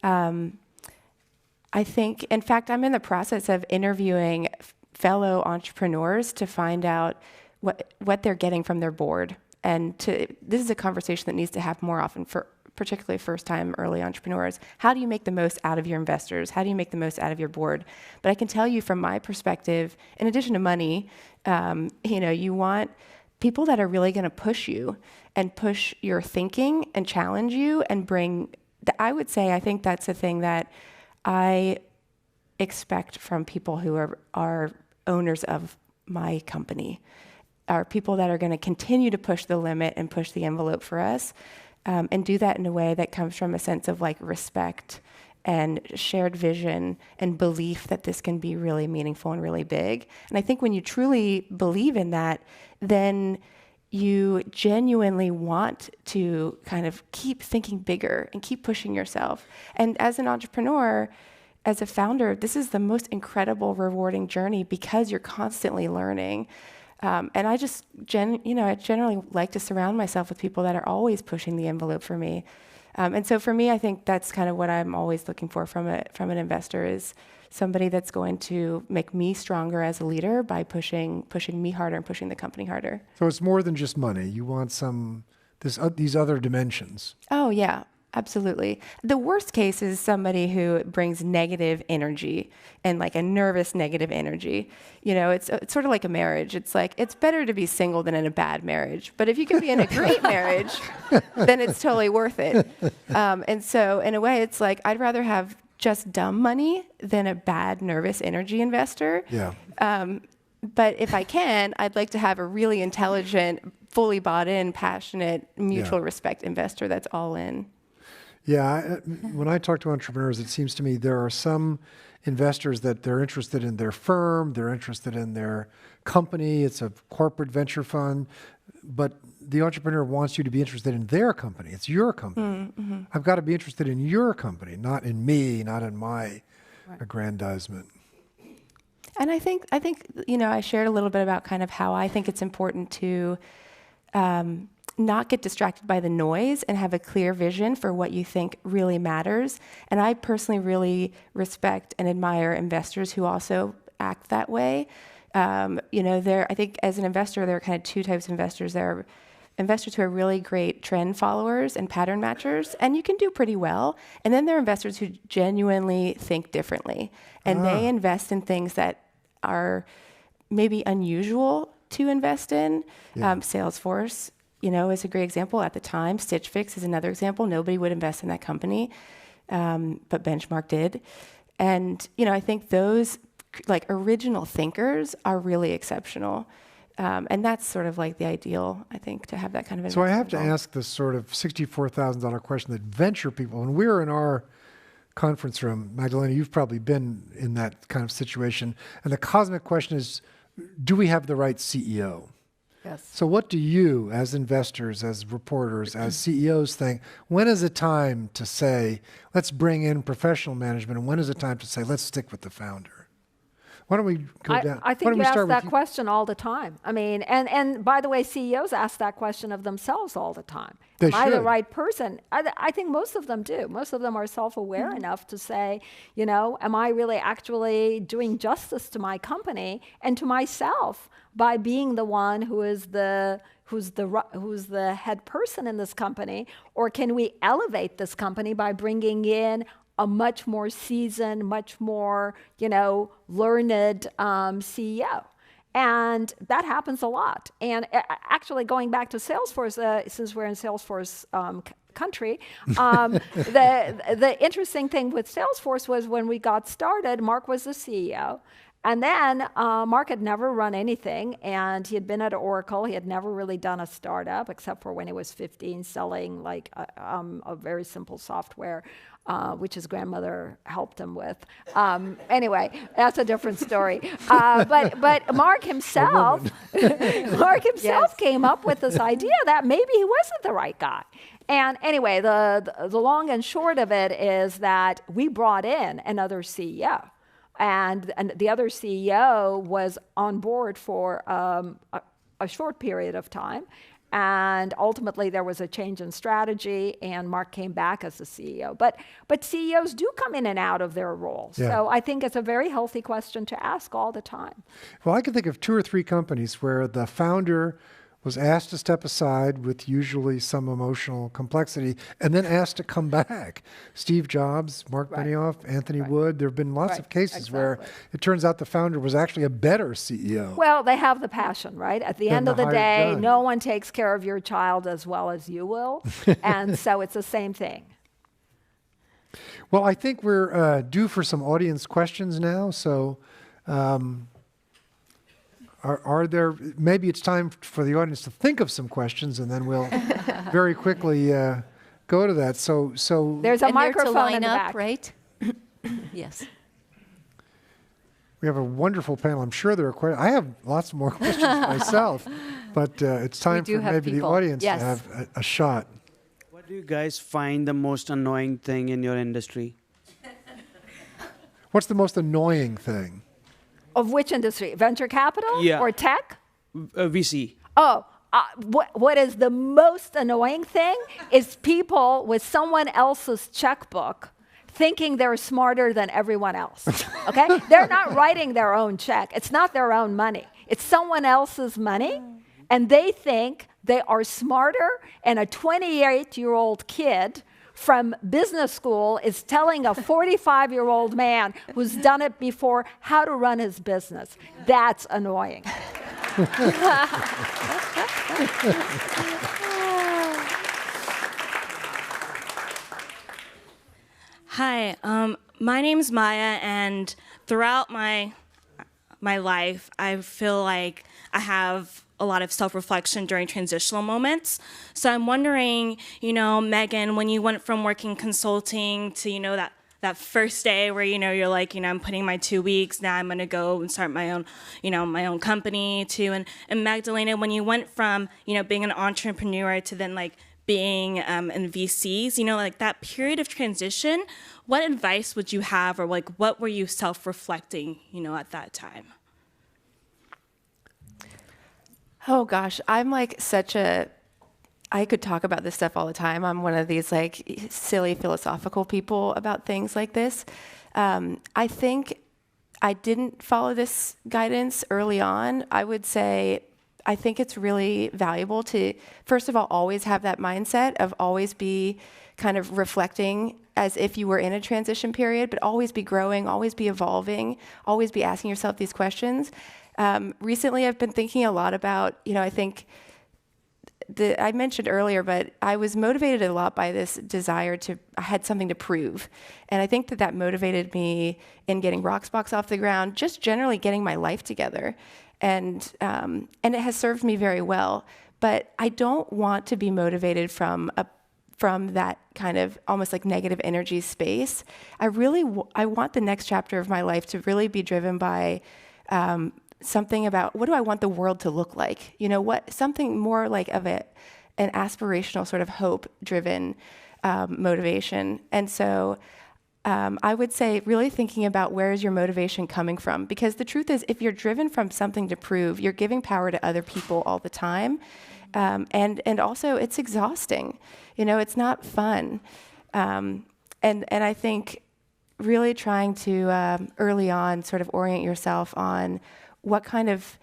I think, in fact, I'm in the process of interviewing fellow entrepreneurs to find out what they're getting from their board. And this is a conversation that needs to happen more often for particularly first-time early entrepreneurs. How do you make the most out of your investors? How do you make the most out of your board? But I can tell you from my perspective, in addition to money, you want people that are really going to push you and push your thinking and challenge you and bring, I would say, I think that's a thing that I expect from people who are owners of my company, are people that are going to continue to push the limit and push the envelope for us, and do that in a way that comes from a sense of like respect and shared vision and belief that this can be really meaningful and really big. And I think when you truly believe in that, then you genuinely want to kind of keep thinking bigger and keep pushing yourself. And as an entrepreneur, as a founder, this is the most incredible, rewarding journey because you're constantly learning. And I just, I generally like to surround myself with people that are always pushing the envelope for me. And so for me, I think that's kind of what I'm always looking for from an investor, is somebody that's going to make me stronger as a leader by pushing me harder and pushing the company harder. So it's more than just money. You want these other dimensions. Oh, yeah. Absolutely. The worst case is somebody who brings negative energy and like a nervous negative energy. It's sort of like a marriage. It's like, it's better to be single than in a bad marriage. But if you can be in a great marriage, then it's totally worth it. And so in a way, it's like, I'd rather have just dumb money than a bad nervous energy investor. Yeah. But if I can, I'd like to have a really intelligent, fully bought in, passionate, mutual respect investor that's all in. Yeah, when I talk to entrepreneurs, it seems to me there are some investors that they're interested in their firm, they're interested in their company, it's a corporate venture fund, but the entrepreneur wants you to be interested in their company. It's your company. Mm-hmm. I've got to be interested in your company, not in me, not in my aggrandizement. And I think I shared a little bit about kind of how I think it's important to not get distracted by the noise and have a clear vision for what you think really matters. And I personally really respect and admire investors who also act that way. I think as an investor, there are kind of two types of investors. There are investors who are really great trend followers and pattern matchers, and you can do pretty well. And then there are investors who genuinely think differently, and they invest in things that are maybe unusual to invest in. Salesforce, is a great example at the time. Stitch Fix is another example. Nobody would invest in that company, but Benchmark did. And, I think those like original thinkers are really exceptional. And that's sort of like the ideal, I think, to have that kind of So I have to involved. ask this sort of $64,000 question that venture people, when we're in our conference room, Magdalena, you've probably been in that kind of situation. And the cosmic question is, do we have the right CEO? Yes. So what do you, as investors, as reporters, as CEOs think, when is it time to say, let's bring in professional management, and when is it time to say, let's stick with the founder? Why don't we go down? I Why think don't you we ask start that with question all the time. I mean, and by the way, CEOs ask that question of themselves all the time. They Am I the should. right person? I think most of them do. Most of them are self-aware enough to say, am I really actually doing justice to my company and to myself by being the one who's the head person in this company, or can we elevate this company by bringing in a much more seasoned, much more, learned CEO? And that happens a lot. And actually, going back to Salesforce, since we're in Salesforce country, the interesting thing with Salesforce was when we got started, Mark was the CEO. And then Mark had never run anything, and he had been at Oracle. He had never really done a startup, except for when he was 15, selling like a very simple software, which his grandmother helped him with. Anyway, that's a different story. But Mark himself, came up with this idea that maybe he wasn't the right guy. And anyway, the long and short of it is that we brought in another CEO. And the other CEO was on board for a short period of time. And ultimately, there was a change in strategy, and Mark came back as the CEO. But CEOs do come in and out of their roles. Yeah. So I think it's a very healthy question to ask all the time. Well, I can think of 2 or 3 companies where the founder was asked to step aside with usually some emotional complexity and then asked to come back. Steve Jobs, Mark Benioff, Anthony Wood. There have been lots of cases where it turns out the founder was actually a better CEO. Well, they have the passion, right? At the end of the day, no one takes care of your child as well as you will. And so it's the same thing. Well, I think we're due for some audience questions now. So are there, maybe it's time for the audience to think of some questions, and then we'll very quickly go to that. So there's a and microphone they're to line in the up, back. right? Yes. we have a wonderful panel. I'm sure there are questions. I have lots more questions myself, but it's time for maybe the audience to have a shot. What do you guys find the most annoying thing in your industry? What's the most annoying thing? Of which industry? Venture capital or tech? VC. Oh, what is the most annoying thing is people with someone else's checkbook thinking they're smarter than everyone else, okay? They're not writing their own check. It's not their own money. It's someone else's money, and they think they are smarter, and a 28-year-old kid from business school is telling a 45-year-old man who's done it before how to run his business. That's annoying. Hi, my name's Maya, and throughout my life, I feel like I have a lot of self-reflection during transitional moments. So I'm wondering, Megan, when you went from working consulting to, that first day where, you're like, I'm putting my 2 weeks, now I'm going to go and start my own, my own company too. And Magdalena, when you went from, being an entrepreneur to then like being in VCs, you know, like that period of transition, what advice would you have, or like what were you self-reflecting, you know, at that time? Oh gosh, I'm like I could talk about this stuff all the time. I'm one of these like silly philosophical people about things like this. I think I didn't follow this guidance early on. I would say I think it's really valuable to, first of all, always have that mindset of always be kind of reflecting as if you were in a transition period, but always be growing, always be evolving, always be asking yourself these questions. Recently, I've been thinking a lot about, you know, I think I mentioned earlier, but I was motivated a lot by this desire I had something to prove. And I think that motivated me in getting Roxbox off the ground, just generally getting my life together. And it has served me very well. But I don't want to be motivated from that kind of almost like negative energy space. I want the next chapter of my life to really be driven by something about what do I want the world to look like? You know, something more like of an aspirational sort of hope-driven motivation. And so I would say really thinking about where is your motivation coming from? Because the truth is, if you're driven from something to prove, you're giving power to other people all the time. And also it's exhausting. You know, it's not fun. And I think really trying to early on sort of orient yourself on what kind of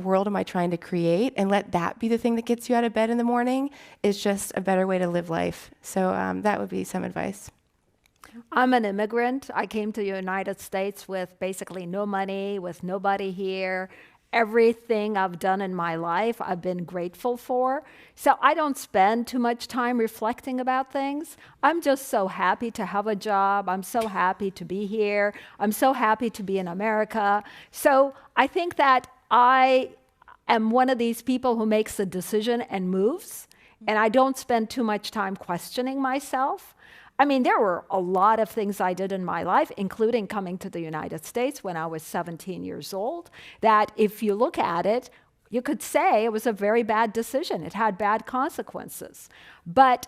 world am I trying to create, and let that be the thing that gets you out of bed in the morning is just a better way to live life. So that would be some advice. I'm an immigrant. I came to the United States with basically no money, with nobody here. Everything I've done in my life, I've been grateful for. So I don't spend too much time reflecting about things. I'm just so happy to have a job. I'm so happy to be here. I'm so happy to be in America. So I think that I am one of these people who makes a decision and moves, and I don't spend too much time questioning myself. I mean, there were a lot of things I did in my life, including coming to the United States when I was 17 years old, that if you look at it, you could say it was a very bad decision. It had bad consequences. But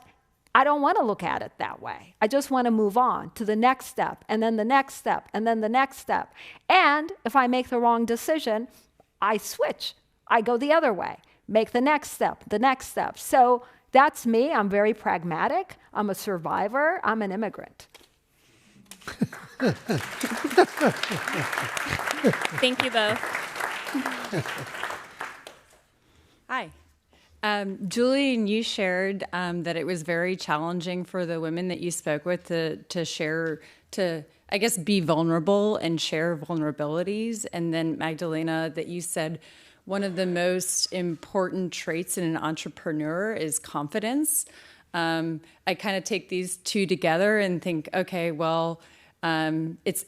I don't want to look at it that way. I just want to move on to the next step, and then the next step, and then the next step. And if I make the wrong decision, I switch. I go the other way, make the next step, the next step. So that's me. I'm very pragmatic. I'm a survivor. I'm an immigrant. Thank you both. Hi. Julian, you shared that it was very challenging for the women that you spoke with to share, to, I guess, be vulnerable and share vulnerabilities. And then Magdalena, that you said one of the most important traits in an entrepreneur is confidence. I kind of take these two together and think, okay, well, it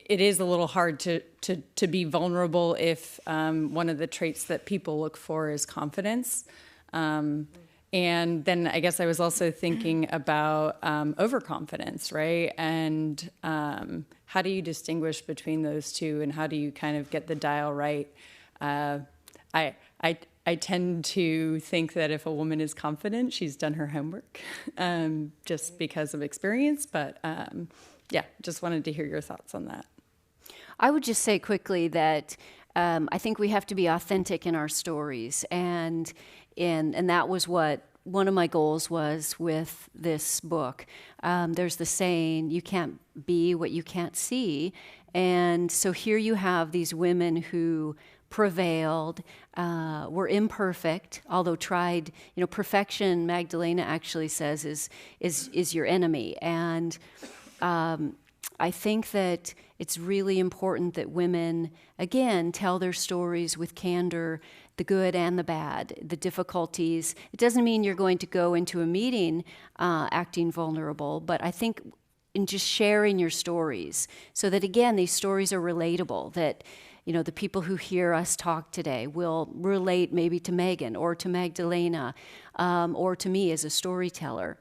is a little hard to be vulnerable if one of the traits that people look for is confidence. And then I guess I was also thinking about overconfidence, right? And how do you distinguish between those two, and how do you kind of get the dial right? I tend to think that if a woman is confident, she's done her homework, just because of experience. But yeah, just wanted to hear your thoughts on that. I would just say quickly that I think we have to be authentic in our stories, and that was what one of my goals was with this book. There's the saying, you can't be what you can't see. And so here you have these women who prevailed, were imperfect, although tried, perfection, Magdalena actually says, is your enemy. And I think that it's really important that women, again, tell their stories with candor, the good and the bad, the difficulties. It doesn't mean you're going to go into a meeting acting vulnerable, but I think in just sharing your stories so that, again, these stories are relatable, that the people who hear us talk today will relate maybe to Megan or to Magdalena or to me as a storyteller.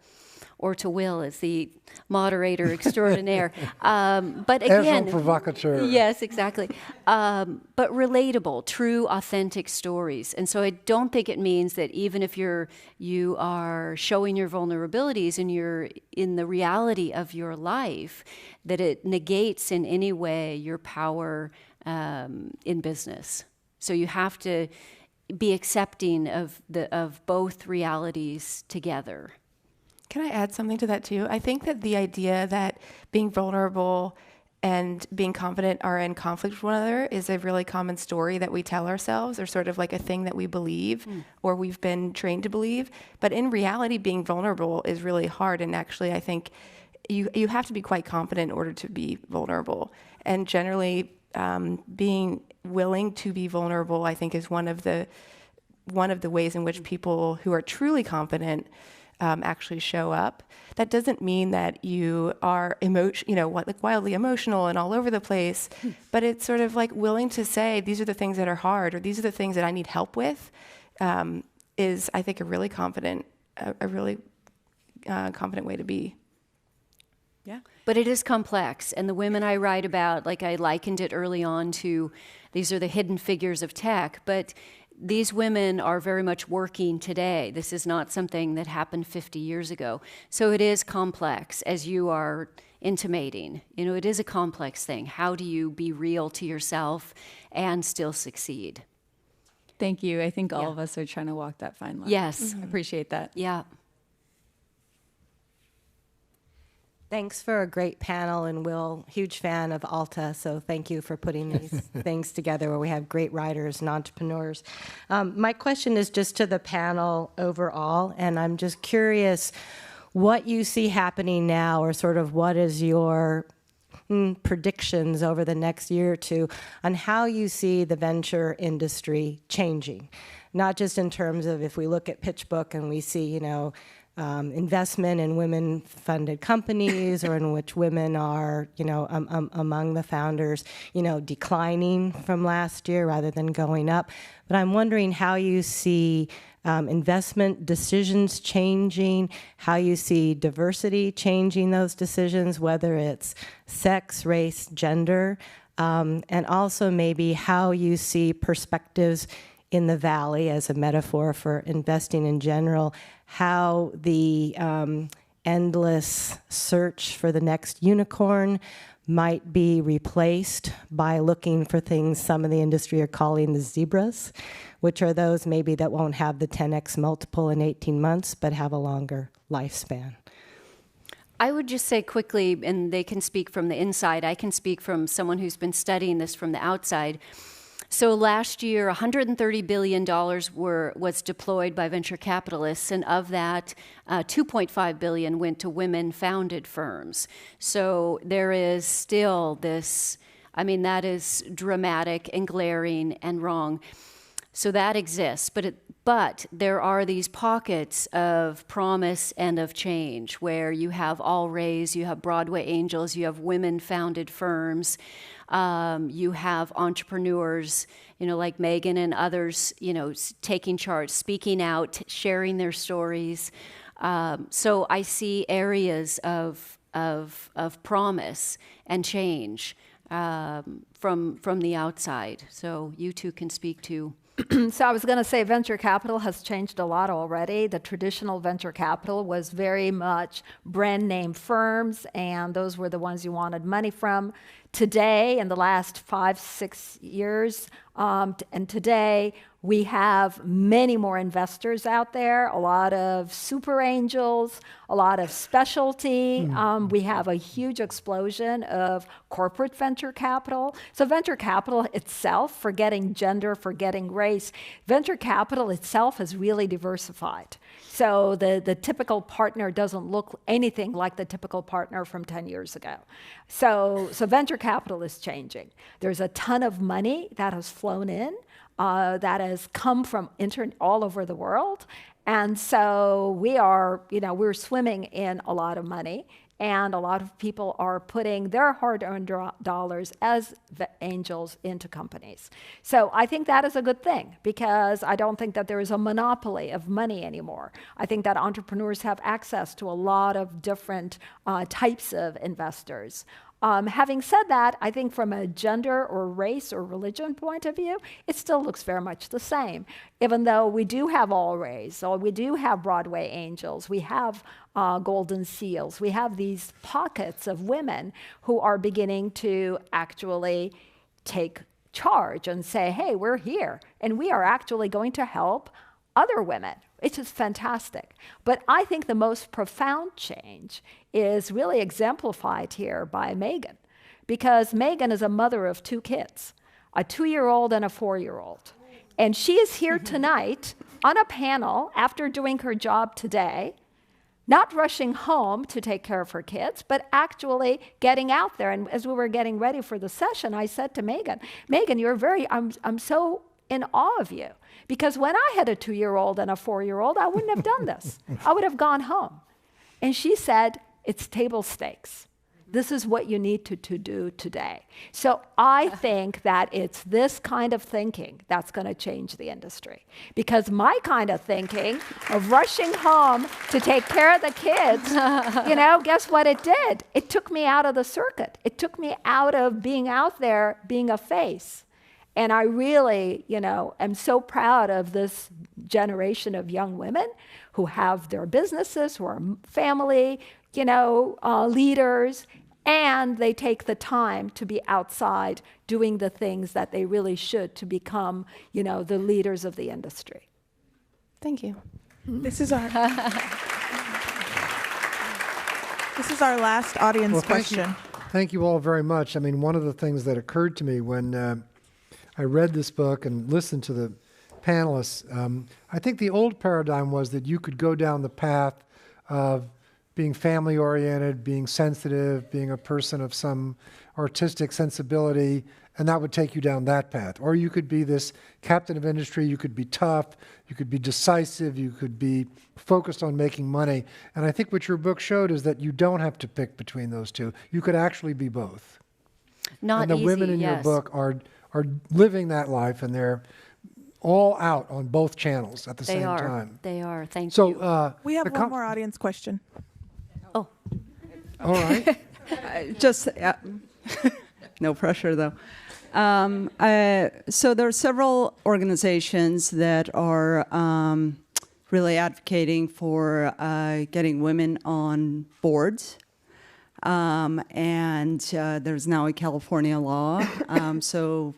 or to Will as the moderator extraordinaire. But again, Agent provocateur. yes, exactly. But relatable, true, authentic stories. And so I don't think it means that even if you are showing your vulnerabilities and you're in the reality of your life, that it negates in any way your power in business. So you have to be accepting of both realities together. Can I add something to that too? I think that the idea that being vulnerable and being confident are in conflict with one another is a really common story that we tell ourselves, or sort of like a thing that we believe or we've been trained to believe. But in reality, being vulnerable is really hard. And actually, I think you have to be quite confident in order to be vulnerable. And generally, being willing to be vulnerable, I think, is one of the ways in which people who are truly confident actually show up. That doesn't mean that you are wildly emotional and all over the place, but it's sort of like willing to say, these are the things that are hard, or these are the things that I need help with, is, I think, a really confident way to be. Yeah. But it is complex. And the women I write about, like I likened it early on to, these are the hidden figures of tech, but these women are very much working today. This is not something that happened 50 years ago. So it is complex, as you are intimating. It is a complex thing. How do you be real to yourself and still succeed? Thank you. I think all of us are trying to walk that fine line. Yes. I appreciate that. Yeah. Thanks for a great panel, and Will, huge fan of Alta, so thank you for putting these things together where we have great writers and entrepreneurs. My question is just to the panel overall, and I'm just curious what you see happening now, or sort of what is your predictions over the next year or two on how you see the venture industry changing, not just in terms of if we look at PitchBook and we see, investment in women-funded companies, or in which women are, among the founders, declining from last year rather than going up. But I'm wondering how you see investment decisions changing, how you see diversity changing those decisions, whether it's sex, race, gender, and also maybe how you see perspectives in the Valley as a metaphor for investing in general, how the endless search for the next unicorn might be replaced by looking for things some in the industry are calling the zebras, which are those maybe that won't have the 10x multiple in 18 months, but have a longer lifespan. I would just say quickly, and they can speak from the inside, I can speak from someone who's been studying this from the outside. So last year, $130 billion was deployed by venture capitalists, and of that, $2.5 billion went to women-founded firms. So there is still this, that is dramatic and glaring and wrong. So that exists, but there are these pockets of promise and of change where you have All Rays, you have Broadway Angels, you have women-founded firms. You have entrepreneurs, like Megan and others, taking charge, speaking out, sharing their stories. So I see areas of promise and change from the outside. So you two can speak to. So I was going to say venture capital has changed a lot already. The traditional venture capital was very much brand name firms, and those were the ones you wanted money from. Today, in the last 5-6 years, and today, we have many more investors out there, a lot of super angels, a lot of specialty. We have a huge explosion of corporate venture capital. So venture capital itself, forgetting gender, forgetting race, venture capital itself has really diversified. So the typical partner doesn't look anything like the typical partner from 10 years ago. So venture capital is changing. There's a ton of money that has flown in. That has come from all over the world. And so we're swimming in a lot of money. and a lot of people are putting their hard-earned dollars as angels into companies. So I think that is a good thing, because I don't think that there is a monopoly of money anymore. I think that entrepreneurs have access to a lot of different types of investors. Having said that, I think from a gender or race or religion point of view, it still looks very much the same. Even though we do have All Rays, or we do have Broadway Angels, we have Golden Seals, we have these pockets of women who are beginning to actually take charge and say, hey, we're here, and we are actually going to help other women. It's just fantastic. But I think the most profound change is really exemplified here by Megan, because Megan is a mother of 2 kids, a 2-year-old and a 4-year-old. And she is here tonight on a panel after doing her job today, not rushing home to take care of her kids, but actually getting out there. And as we were getting ready for the session, I said to Megan, I'm so in awe of you. Because when I had a 2-year-old and a 4-year-old, I wouldn't have done this. I would have gone home. And she said, it's table stakes. This is what you need to do today. So I think that it's this kind of thinking that's going to change the industry. Because my kind of thinking of rushing home to take care of the kids, guess what it did? It took me out of the circuit. It took me out of being out there, being a face. And I really, am so proud of this generation of young women who have their businesses, who are family, leaders, and they take the time to be outside doing the things that they really should to become, the leaders of the industry. Thank you. This is our last audience question. Thank you all very much. I mean, one of the things that occurred to me when I read this book and listened to the panelists, I think the old paradigm was that you could go down the path of being family-oriented, being sensitive, being a person of some artistic sensibility, and that would take you down that path. Or you could be this captain of industry, you could be tough, you could be decisive, you could be focused on making money. And I think what your book showed is that you don't have to pick between those two. You could actually be both. Not easy, and the women in your book are living that life, and they're all out on both channels at the same time. They are. Thank you. So we have one more audience question. Oh. All right. No pressure, though. So there are several organizations that are really advocating for getting women on boards. And there's now a California law. So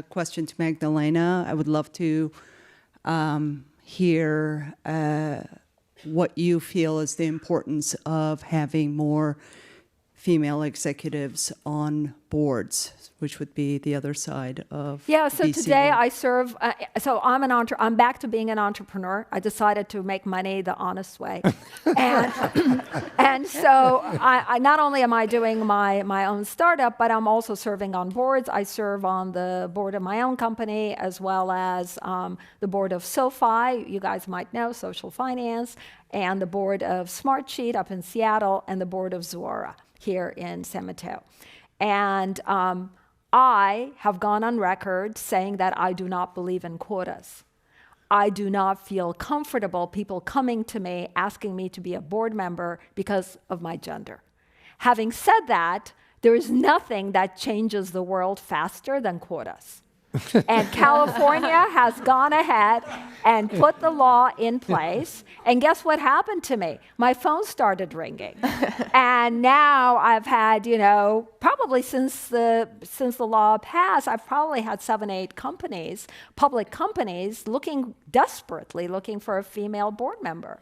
question to Magdalena, I would love to hear what you feel is the importance of having more female executives on boards, which would be the other side of so BC today law. I serve, I'm back to being an entrepreneur. I decided to make money the honest way. and so I not only am I doing my own startup, but I'm also serving on boards. I serve on the board of my own company, as well as the board of SoFi, you guys might know, Social Finance, and the board of Smartsheet up in Seattle, and the board of Zuora here in San Mateo. And I have gone on record saying that I do not believe in quotas. I do not feel comfortable people coming to me asking me to be a board member because of my gender. Having said that, there is nothing that changes the world faster than quotas. And California has gone ahead and put the law in place. And guess what happened to me? My phone started ringing. And now I've had, probably since the law passed, I've probably had 7, 8 companies, public companies, desperately looking for a female board member.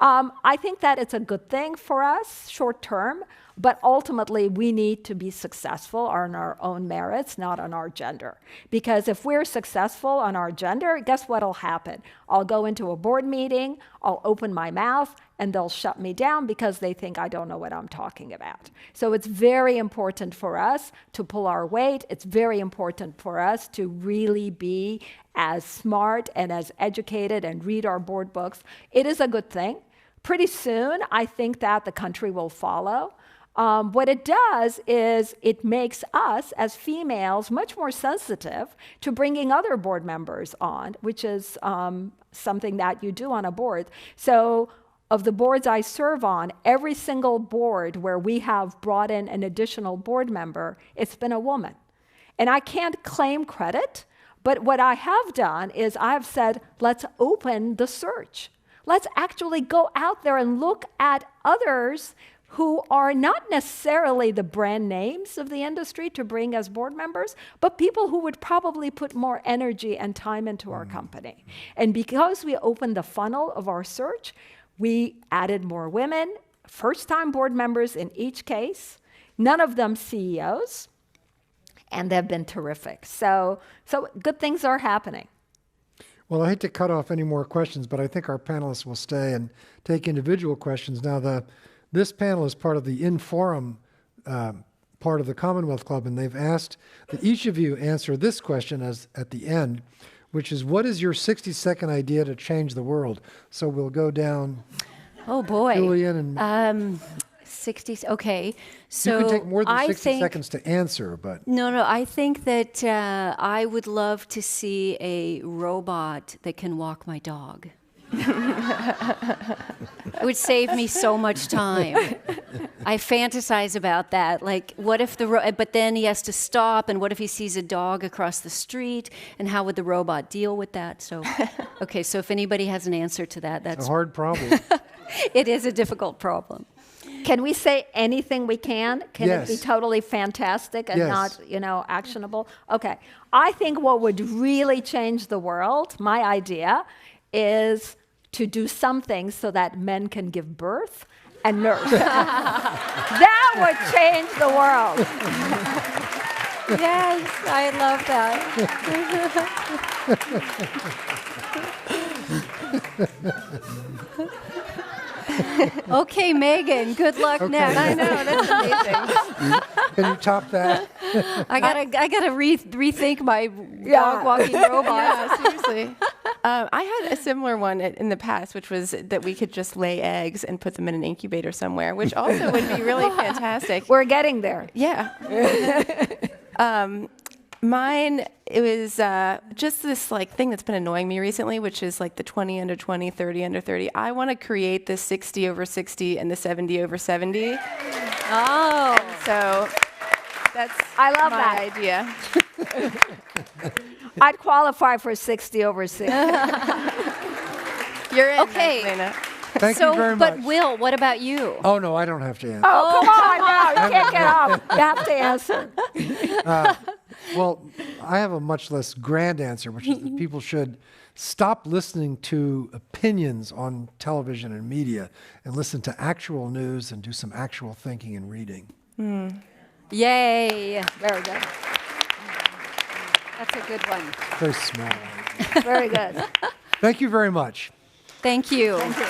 I think that it's a good thing for us short term. But ultimately, we need to be successful on our own merits, not on our gender. Because if we're successful on our gender, guess what'll happen? I'll go into a board meeting, I'll open my mouth, and they'll shut me down because they think I don't know what I'm talking about. So it's very important for us to pull our weight. It's very important for us to really be as smart and as educated and read our board books. It is a good thing. Pretty soon, I think that the country will follow. What it does is it makes us as females much more sensitive to bringing other board members on, which is something that you do on a board. So of the boards I serve on, every single board where we have brought in an additional board member, it's been a woman. And I can't claim credit, but what I have done is I've said, let's open the search. Let's actually go out there and look at others who are not necessarily the brand names of the industry to bring as board members, but people who would probably put more energy and time into our company. And because we opened the funnel of our search, we added more women, first-time board members in each case, none of them CEOs, and they've been terrific. So good things are happening. Well, I hate to cut off any more questions, but I think our panelists will stay and take individual questions. Now, this panel is part of the in-forum part of the Commonwealth Club, and they've asked that each of you answer this question as at the end, which is, what is your 60-second idea to change the world? So we'll go down. Oh, boy. Julian and 60, okay. So you can take more than I 60 think, seconds to answer, but... No, I think that I would love to see a robot that can walk my dog. It would save me so much time. I fantasize about that. Like, what if but then he has to stop, and what if he sees a dog across the street, and how would the robot deal with that? So, okay, so if anybody has an answer to that, that's a hard problem. It is a difficult problem. Can we say anything we can? Can Yes. it be totally fantastic and Yes. not, actionable? Okay. I think what would really change the world, my idea, is to do something so that men can give birth and nurse. That would change the world. Yes, I love that. Okay, Megan, good luck next. I know, that's amazing. Can you top that? I gotta rethink my dog walking robot. Yeah, seriously. I had a similar one in the past, which was that we could just lay eggs and put them in an incubator somewhere, which also would be really fantastic. We're getting there. Yeah. Mine, it was just this thing that's been annoying me recently, which is the 20 under 20, 30 under 30. I want to create the 60 over 60 and the 70 over 70. Oh. And so that's I love my that. idea. I'd qualify for 60 over 60. You're in, Okay. Lena. Thank you very much. But Will, what about you? Oh, no, I don't have to answer. Oh, come on now. You can't get off. You have to answer. Well, I have a much less grand answer, which is that people should stop listening to opinions on television and media and listen to actual news and do some actual thinking and reading. Yay. Very good. That's a good one. Very small. Very good. Thank you very much. Thank you. Thank you.